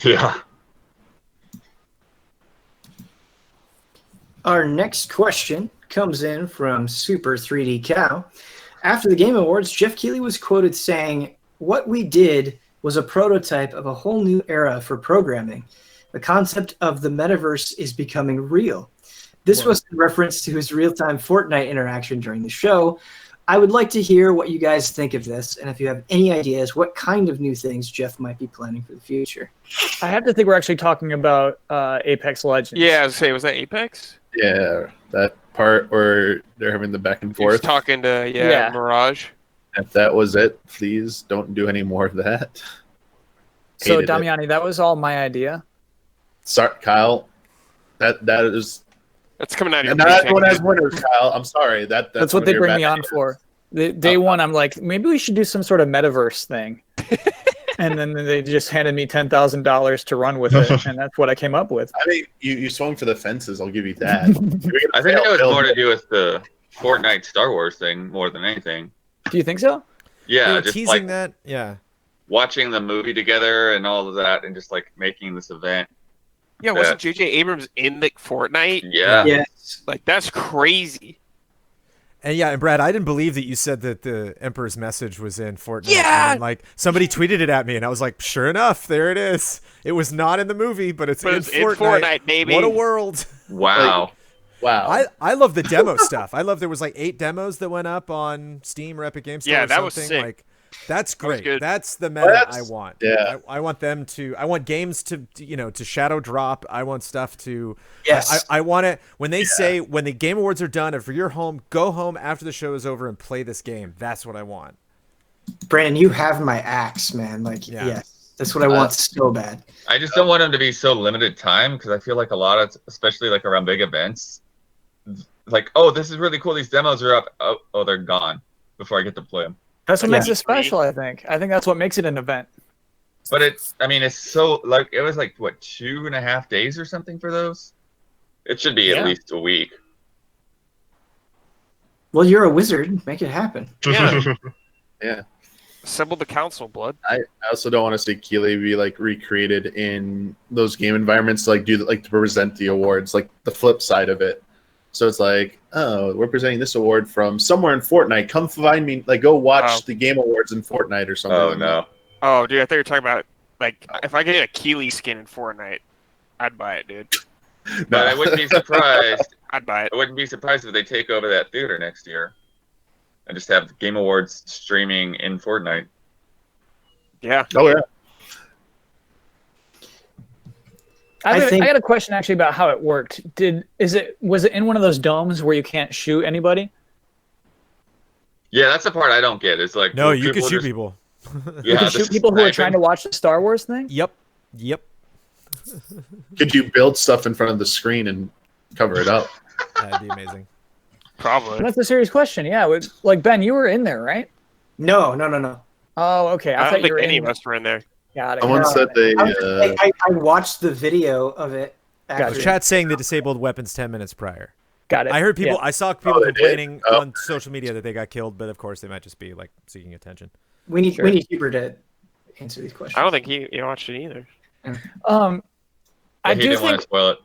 Yeah. Our next question comes in from Super 3D Cow. After the Game Awards, Geoff Keighley was quoted saying, "What we did was a prototype of a whole new era for programming. The concept of the metaverse is becoming real." This was in reference to his real-time Fortnite interaction during the show. I would like to hear what you guys think of this, and if you have any ideas what kind of new things Geoff might be planning for the future. I have to think we're actually talking about Apex Legends. Yeah, I was gonna say, was that Apex? Yeah, that part where they're having the back and He was forth. talking to Mirage. If that was it, please don't do any more of that. So Hated it. Damiani, that was all my idea. Sorry, Kyle. That is. That's coming out of your And that's paycheck. what as winners, Kyle. I'm sorry. That's what one they of your bring bad me on ideas. for. Day one, I'm like, maybe we should do some sort of metaverse thing. And then they just handed me $10,000 to run with it, and that's what I came up with. I mean, you swung for the fences. I'll give you that. I think it was more to do with the Fortnite Star Wars thing more than anything. Do you think so? They Yeah, were just teasing like that. Yeah. watching the movie together and all of that, and just like making this event. Yeah, wasn't J.J. Abrams in the Fortnite? Yeah. Yes. Like, that's crazy. And Brad, I didn't believe that you said that the Emperor's message was in Fortnite. Yeah! And then, like, somebody tweeted it at me, and I was like, sure enough, there it is. It was not in the movie, but it's in Fortnite. Baby. What a world. Wow. Wow. I love the demo stuff. I love there was like 8 demos that went up on Steam or Epic Games Store. Yeah, or that something. was sick. Like, that's great. good. That's the meta That's- I want. yeah. I want them to. I want games to to shadow drop. I want stuff to. Yes. I want it when they say when the Game Awards are done. If you're home, go home after the show is over and play this game. That's what I want. Brandon, you have my axe, man. Like, Yeah. yes, that's what I want so bad. I just don't want them to be so limited time because I feel like a lot of, especially like around big events, like, oh, this is really cool. These demos are up. Oh, they're gone before I get to play them. That's what Yeah. makes it special, I think. I think that's what makes it an event. But it's so like it was like what 2.5 days or something for those. It should be Yeah. at least a week. Well, you're a wizard. Make it happen. Yeah. Yeah. Assemble the council, blood. I also don't want to see Keighley be like recreated in those game environments to like do like to present the awards, like the flip side of it. So it's like, oh, we're presenting this award from somewhere in Fortnite. Come find me. Like, go watch Oh. the Game Awards in Fortnite or something. Oh like no. Oh, dude, I thought you were talking about like if I get a Keighley skin in Fortnite, I'd buy it, dude. that. But I wouldn't be surprised. I'd buy it. I wouldn't be surprised if they take over that theater next year, and just have the Game Awards streaming in Fortnite. Yeah. Oh yeah. I think- I got a question actually about how it worked. Was it in one of those domes where you can't shoot anybody? Yeah, that's the part I don't get. It's like No, will you can shoot just- people. You can shoot people who are trying to watch the Star Wars thing? Yep. Could you build stuff in front of the screen and cover it up? That'd be amazing. Probably. That's a serious question. Yeah, like Ben, you were in there, right? No. Oh, okay. I thought don't you think were any in. of us were in there. Got it. Someone said they. I watched the video of it. Gotcha. After. Chat's saying they disabled weapons 10 minutes prior. Got it. I heard people. Yeah. I saw people they did? complaining Oh. on social media that they got killed, but of course they might just be like seeking attention. We need Sure. Hubert to answer these questions. I don't think he watched it either. I he do didn't want think to spoil it.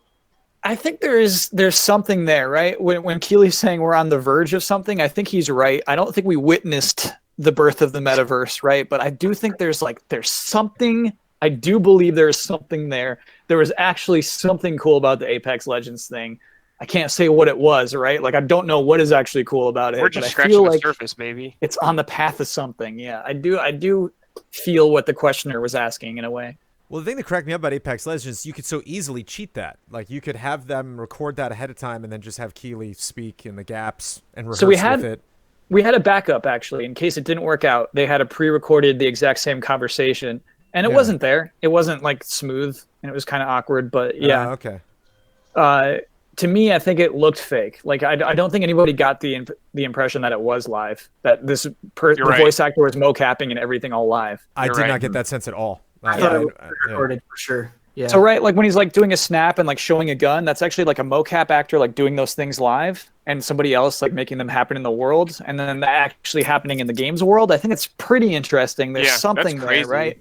I think there's something there, right? When Keighley's saying we're on the verge of something, I think he's right. I don't think we witnessed the birth of the metaverse, right? But I do think there's something. I do believe there's something there. There was actually something cool about the Apex Legends thing. I can't say what it was, right? Like I don't know what is actually cool about it. We're but just I scratching feel the like surface, maybe. it's on the path of something. Yeah, I do feel what the questioner was asking in a way. Well, the thing that cracked me up about Apex Legends, you could so easily cheat that. Like you could have them record that ahead of time and then just have Keighley speak in the gaps and rehearse with it. We had a backup actually in case it didn't work out. They had a pre-recorded the exact same conversation, and it Yeah. wasn't there. It wasn't like smooth, and it was kind of awkward. But yeah, Okay. to me, I think it looked fake. Like I don't think anybody got the impression that it was live. That the right. voice actor was mocapping and everything all live. I You're did right. not get that sense at all. I thought it was yeah. recorded for sure. Yeah. So right, like when he's like doing a snap and like showing a gun, that's actually like a mocap actor like doing those things live, and somebody else like making them happen in the world, and then that actually happening in the games world. I think it's pretty interesting. There's Yeah, that's something there, crazy. right?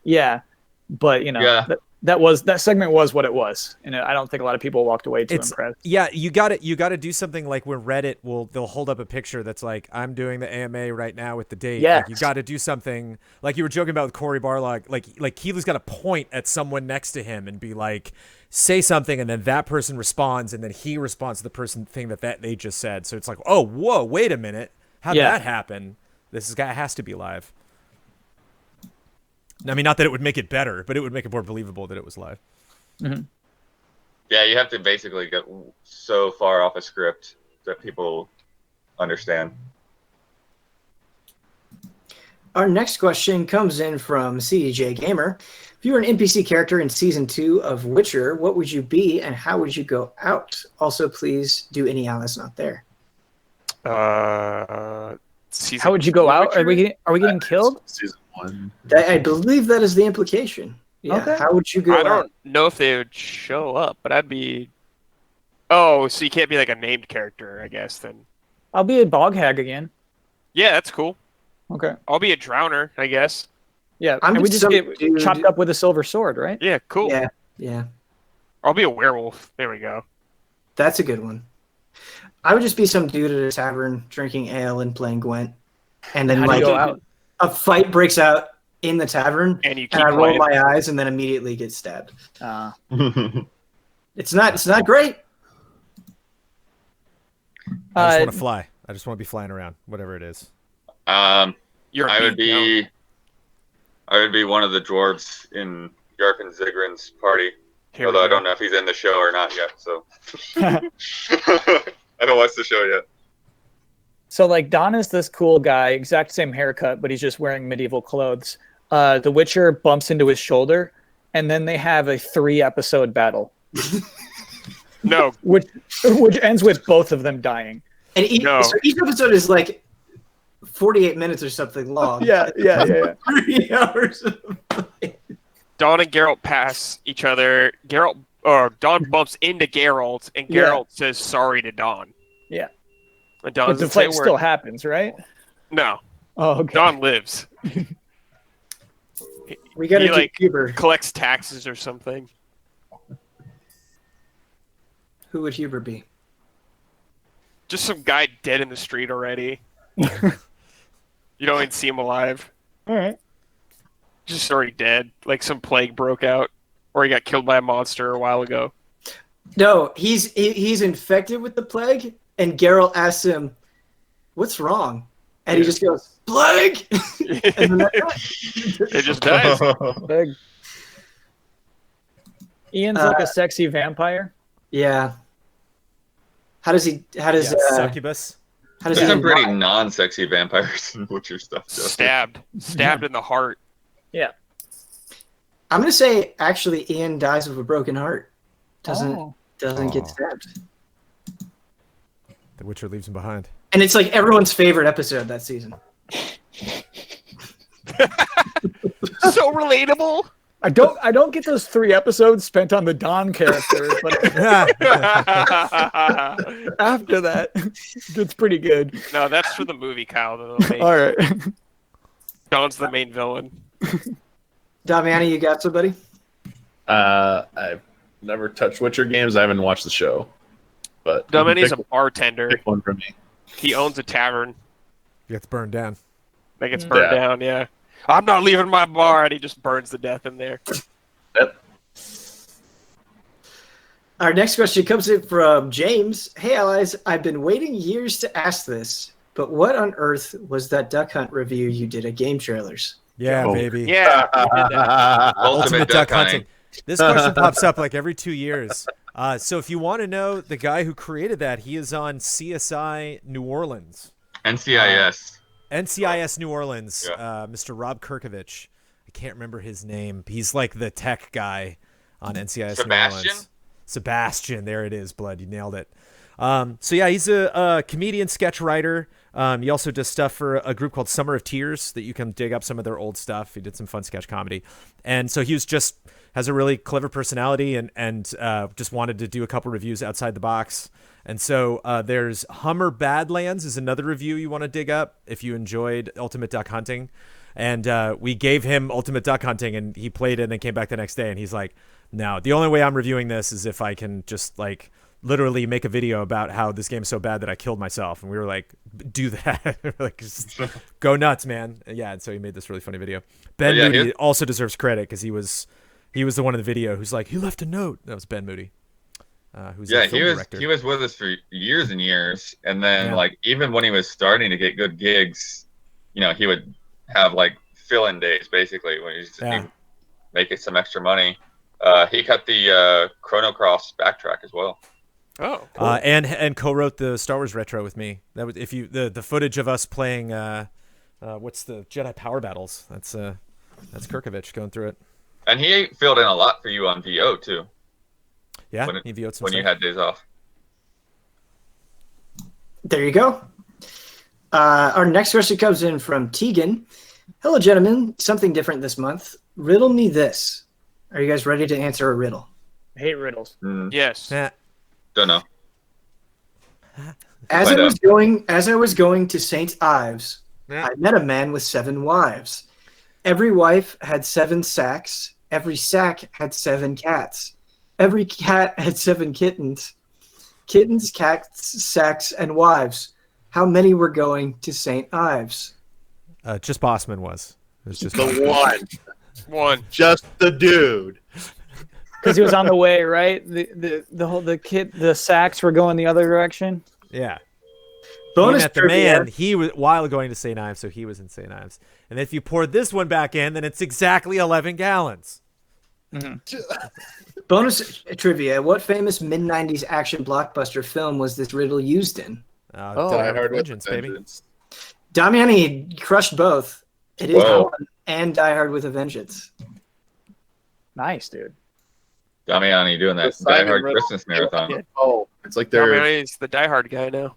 Yeah, but Yeah. that segment was what it was, and I don't think a lot of people walked away too impressed. Yeah, you got to do something like when Reddit they'll hold up a picture that's like I'm doing the AMA right now with the date. Yes. Like, you got to do something like you were joking about with Corey Barlog. Like Keighley's got to point at someone next to him and be like, say something, and then that person responds, and then he responds to the person thing that they just said. So it's like, oh, whoa, wait a minute, how'd Yeah. that happen? This guy has to be live. I mean, not that it would make it better, but it would make it more believable that it was live. Yeah, you have to basically get so far off a script that people understand. Our next question comes in from CDJ Gamer. If you were an NPC character in Season 2 of Witcher, what would you be and how would you go out? Also, please do any Alice not there. Season How would you go 2 out? Are Witcher? we getting killed? Season 1. I believe that is the implication. Yeah. Okay. How would you go I out? don't know if they would show up, but I'd be. Oh, so you can't be like a named character, I guess. Then. I'll be a bog hag again. Yeah, that's cool. Okay. I'll be a drowner, I guess. Yeah, I'm and we just just some get dude- chopped up with a silver sword, right? Yeah, cool. Yeah. I'll be a werewolf. There we go. That's a good one. I would just be some dude at a tavern drinking ale and playing Gwent. And then How do you like go out? a fight breaks out in the tavern And you keep and I roll playing. my eyes and then immediately get stabbed. Uh, It's not great. I just want to fly. I just want to be flying around, whatever it is. You're a I would bean, be. I would be one of the dwarves in Yarp and Zigrin's party. Here we Although I go. don't know if he's in the show or not yet, so I haven't watched the show yet. So like Don is this cool guy, exact same haircut, but he's just wearing medieval clothes. The Witcher bumps into his shoulder, and then they have a 3-episode battle, No, which ends with both of them dying. And No. so each episode is like 48 minutes or something long. Yeah. 3 hours. Dawn and Geralt pass each other. Dawn bumps into Geralt, and Yeah. Geralt says sorry to Dawn. Yeah. And Dawn But the doesn't say a fight word. still happens, right? No, Oh, okay. Dawn lives. We got to He, do like, Huber. collects taxes or something. Who would Huber be? Just some guy dead in the street already. You don't even see him alive. All right. Just already dead. Like some plague broke out, or he got killed by a monster a while ago. No, he's infected with the plague, and Geralt asks him, "What's wrong?" And he just goes, "Plague!" And then It just dies. Big. Ian's like a sexy vampire. Yeah. How does Succubus. how does There's he some pretty die? non-sexy vampires in Witcher stuff. Though. Stabbed in the heart. Yeah. I'm gonna say actually Ian dies with a broken heart. Doesn't Oh. get Aw. stabbed. The Witcher leaves him behind. And it's like everyone's favorite episode that season. So relatable. I don't get those 3 episodes spent on the Don character, but after that, it's pretty good. No, that's for the movie, Kyle. All right. Dawn's the main villain. Damiani, you got somebody? I've never touched Witcher games. I haven't watched the show, but Domini's a pick, bartender. pick one for me. He owns a tavern Gets burned down. that gets burned Yeah. down. Yeah, I'm not leaving my bar, and he just burns to death in there. Yep. Our next question comes in from James. Hey, allies, I've been waiting years to ask this, but what on earth was that Duck Hunt review you did at GameTrailers? Yeah, Oh. baby. Yeah, we did that. Ultimate duck hunting. This question pops up like every 2 years. So if you want to know the guy who created that, he is on CSI New Orleans. NCIS. NCIS New Orleans, Yeah. Mr. Rob Kirkovich. I can't remember his name. He's like the tech guy on NCIS New Sebastian? Orleans. Sebastian, there it is, Blood. You nailed it. So yeah, he's a comedian, sketch writer. He also does stuff for a group called Summer of Tears that you can dig up some of their old stuff. He did some fun sketch comedy. And so he has a really clever personality and just wanted to do a couple reviews outside the box. And so there's Hummer Badlands is another review you want to dig up if you enjoyed Ultimate Duck Hunting. And we gave him Ultimate Duck Hunting, and he played it and then came back the next day. And he's like, no, the only way I'm reviewing this is if I can just like literally make a video about how this game's so bad that I killed myself. And we were like, do that. Like, just go nuts, man. Yeah, and so he made this really funny video. Ben Yeah, Moody also deserves credit because he was the one in the video who's like, he left a note. That was Ben Moody. Who's a film director. He was with us for years and years, and then Yeah. like even when he was starting to get good gigs, he would have like fill-in days basically when he just making some extra money. He cut the Chrono Cross backtrack as well. Oh, cool. And co-wrote the Star Wars retro with me. That was if you the footage of us playing what's the Jedi Power Battles. That's Kirkovich going through it. And he filled in a lot for you on VO too. Yeah, When he VO'd some when you stuff. had days off. There you go. Our next question comes in from Tegan. Hello, gentlemen. Something different this month. Riddle me this. Are you guys ready to answer a riddle? I hate riddles. Yes. Yeah. Don't know. As Find I was going to St. Ives, Yeah. I met a man with 7 wives. Every wife had 7 sacks. Every sack had 7 cats. Every cat had 7 kittens. Kittens, cats, sacks, and wives. How many were going to St. Ives? Just Bossman was. It was just The One. just the dude. Because he was on the way, right? The sacks were going the other direction. Yeah. Bonus met the trivia. man. He was while going to St. Ives, so he was in St. Ives. And if you pour this one back in, then it's exactly 11 gallons. Bonus trivia. What famous mid-90s action blockbuster film was this riddle used in? Die Die Hard with with Vengeance, baby. Vengeance. Damiani crushed both. It is Whoa. one and Die Hard with a Vengeance. Nice, dude. Damiani doing that The Die Simon Hard Riddle. Christmas marathon. Oh, it's like No, they're man, he's the diehard guy now.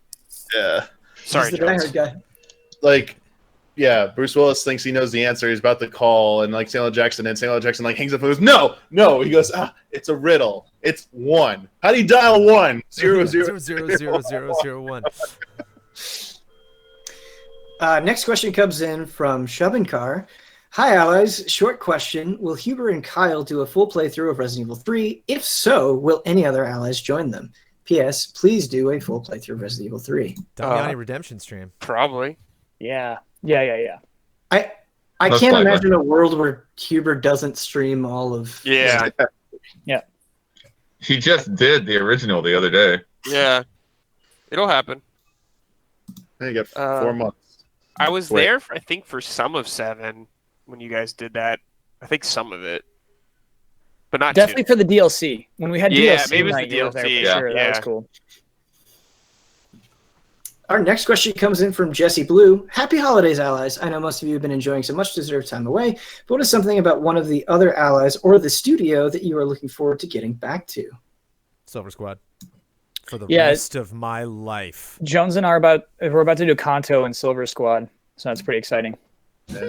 yeah, Sorry, He's the Die Jones. Hard guy. like yeah. Bruce Willis thinks he knows the answer. He's about to call, and like Samuel Jackson, and Samuel Jackson like hangs up and goes, no. He goes, it's a riddle. It's 1. How do you dial 1? 0 0 0 Next question comes in from Shubinkar. Hi, allies. Short question. Will Huber and Kyle do a full playthrough of Resident Evil 3? If so, will any other allies join them? P.S. Please do a full playthrough of Resident Evil 3. Damiani redemption stream. Probably. Yeah. I Most can't likely. imagine a world where Huber doesn't stream all of... Yeah. He just did the original the other day. Yeah. It'll happen. You got 4 months. I was Wait. there, I think, for some of 7 when you guys did that. I think some of it. But not Definitely 2. for the DLC. When we had Yeah, DLC maybe it was night, the you were there for DLC, sure. That was yeah. cool. Our next question comes in from Jesse Blue. Happy holidays, allies. I know most of you have been enjoying some much-deserved time away, but what is something about one of the other allies or the studio that you are looking forward to getting back to? Silver Squad. For the Yeah. rest of my life. Jones and I we're about to do Kanto and Silver Squad, so that's pretty exciting.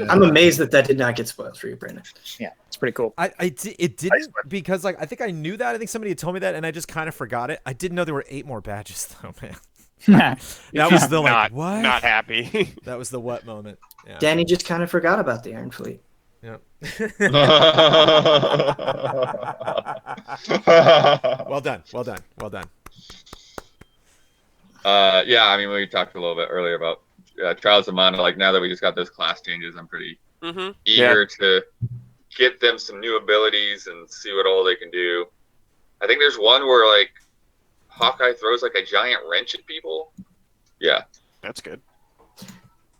I'm amazed that did not get spoiled for you, Brandon. Yeah, it's pretty cool. It didn't because like I think I knew that. I think somebody had told me that, and I just kind of forgot it. I didn't know there were 8 more badges though, man. That was the like not, what? Not happy. That was the what moment. Yeah. Danny just kind of forgot about the Iron Fleet. Yeah. Yeah, Well done. I mean, we talked a little bit earlier about Trials of Mana. Like, now that we just got those class changes, I'm pretty eager to get them some new abilities and see what all they can do. I think there's one where, like, Hawkeye throws, like, a giant wrench at people. Yeah. That's good.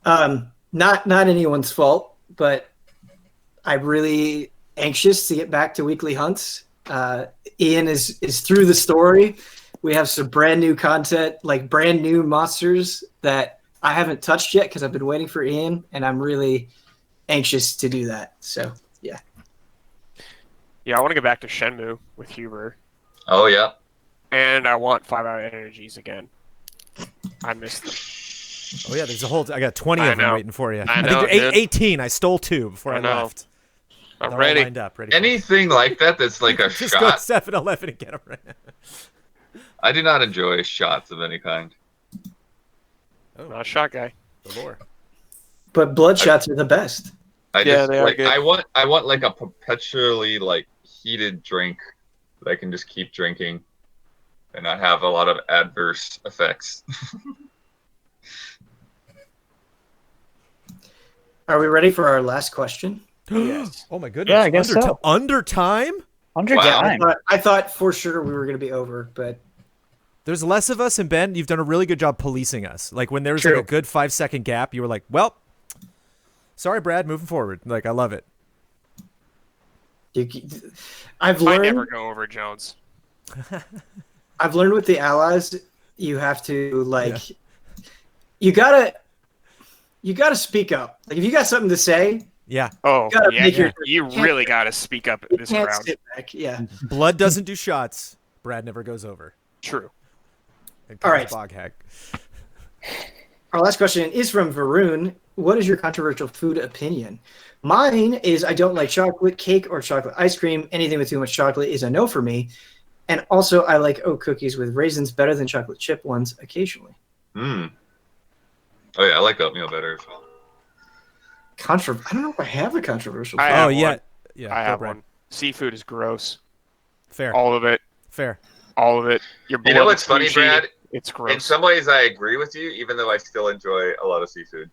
Not anyone's fault, but I'm really anxious to get back to weekly hunts. Ian is through the story. We have some brand new content, like brand new monsters that I haven't touched yet because I've been waiting for Ian, and I'm really anxious to do that. So, yeah. Yeah, I want to get back to Shenmue with Huber. Oh, yeah. And I want 5-hour energies again. I missed them. Oh yeah, there's a whole. I got 20 I of them know. waiting for you. I think know, they're dude. 18. I stole 2 before I, I know. left. I'm They're all ready. lined up, ready for Anything like that that's like a Just go to shot. 7-Eleven and get them right now. I do not enjoy shots of any kind. Oh, Not a shot guy. the lore. But blood-shots are the best. I Yeah, just they are like good. I want like a perpetually like heated drink that I can just keep drinking and not have a lot of adverse effects. Are we ready for our last question? Yes. Oh my goodness. Yeah, I guess so. Under time? Under Wow. time. I thought for sure we were going to be over, but There's less of us, and Ben, you've done a really good job policing us. Like when there was True. like a good 5-second gap, you were like, "Well, sorry, Brad, moving forward." Like I love it. I've I never learned. go over Jones. I've learned with the allies, you have to like, you gotta speak up. Like if you got something to say, Yeah, Oh, gotta yeah. make your- You really got to speak up you at this can't crowd. sit back. Yeah. blood doesn't do shots. Brad never goes over. True. And All right. Bog hack. Our last question is from Varun. What is your controversial food opinion? Mine is I don't like chocolate cake or chocolate ice cream. Anything with too much chocolate is a no for me. And also, I like oat cookies with raisins better than chocolate chip ones occasionally. Oh yeah, I like oatmeal better as well. I don't know if I have a controversial I food. have Oh yeah, one. yeah. I go, have Brad. one. Seafood is gross. Fair, All of it. fair. All of it. Your You know blood what's is funny, sushi. Brad? It's In gross. some ways, I agree with you, even though I still enjoy a lot of seafood.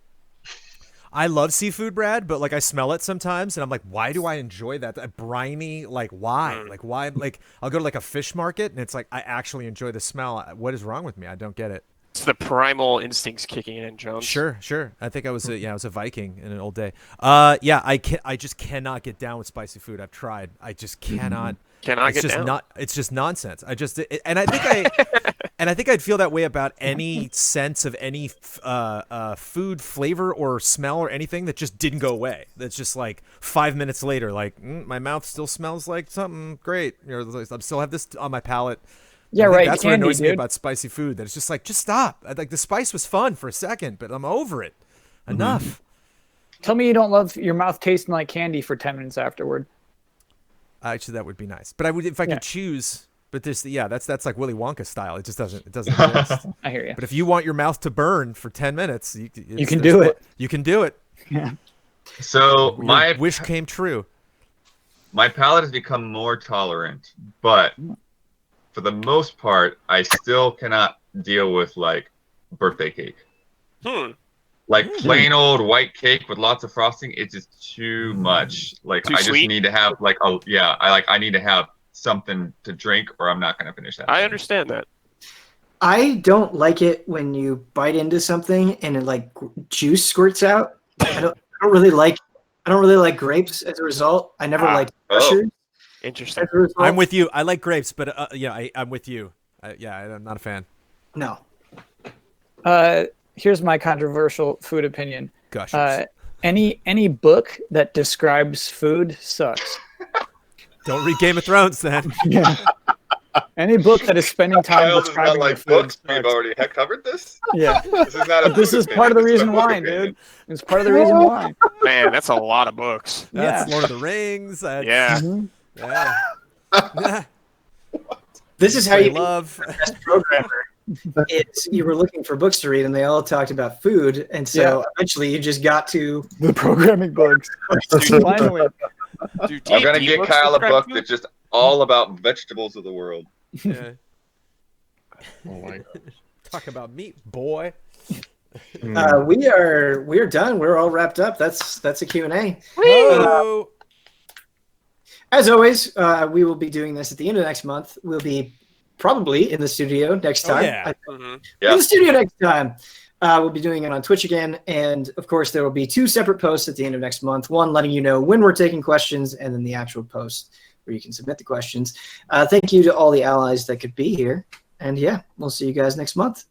I love seafood, Brad, but like I smell it sometimes, and I'm like, why do I enjoy that? That briny, like why? Like why? Like I'll go to like a fish market, and it's like I actually enjoy the smell. What is wrong with me? I don't get it. the primal instincts kicking in, Jones. Sure. I think I was I was a Viking in an old day. I just cannot get down with spicy food. I've tried. I just cannot. It's just nonsense. I think I'd feel that way about any sense of any food flavor or smell or anything that just didn't go away. That's just like 5 minutes later, like my mouth still smells like something great. I still have this on my palate. Yeah, right. That's candy, what annoys me dude. about spicy food. That it's just like, just stop. Like the spice was fun for a second, but I'm over it. Enough. Tell me you don't love your mouth tasting like candy for 10 minutes afterward. Actually, that would be nice. But I would if I could choose. But that's like Willy Wonka style. It doesn't exist. I hear you. But if you want your mouth to burn for 10 minutes, you can do it. You can do it. Yeah. So Your wish came true. My palate has become more tolerant, but for the most part, I still cannot deal with like birthday cake. Like plain old white cake with lots of frosting, it's just too much. Like Too I just sweet? need to have like I need to have something to drink or I'm not gonna finish that. I understand that. I don't like it when you bite into something and it like juice squirts out. I don't really like grapes as a result. I never liked crushers. Interesting. As a result. I'm with you. I like grapes, but I'm with you. I'm not a fan. No. Here's my controversial food opinion. Gushers. Any book that describes food sucks. Don't read Game of Thrones then. Yeah. Any book that is spending time Kyle does not describing like the food books. We've sucks. already covered this. Yeah. This is not a This food is part of the opinion, this is a reason book why, opinion. dude. It's part of the reason why. Man, that's a lot of books. That's Yeah. Lord of the Rings. That's, Yeah. yeah. This is how you love. become the best programmer. It's you were looking for books to read and they all talked about food, and so eventually you just got to The programming bugs. Finally. Dude, I'm gonna D&D get books Kyle a describe book food? that's just all about vegetables of the world. Yeah. Oh my god. Talk about meat, boy. we're done. We're all wrapped up. That's a Q&A. Oh. As always, we will be doing this at the end of next month. We'll be probably in the studio next time. yeah. Mhm. In the studio next time. We'll be doing it on Twitch again. And of course, there will be 2 separate posts at the end of next month. One letting you know when we're taking questions, and then the actual post where you can submit the questions. Thank you to all the allies that could be here. And yeah, we'll see you guys next month.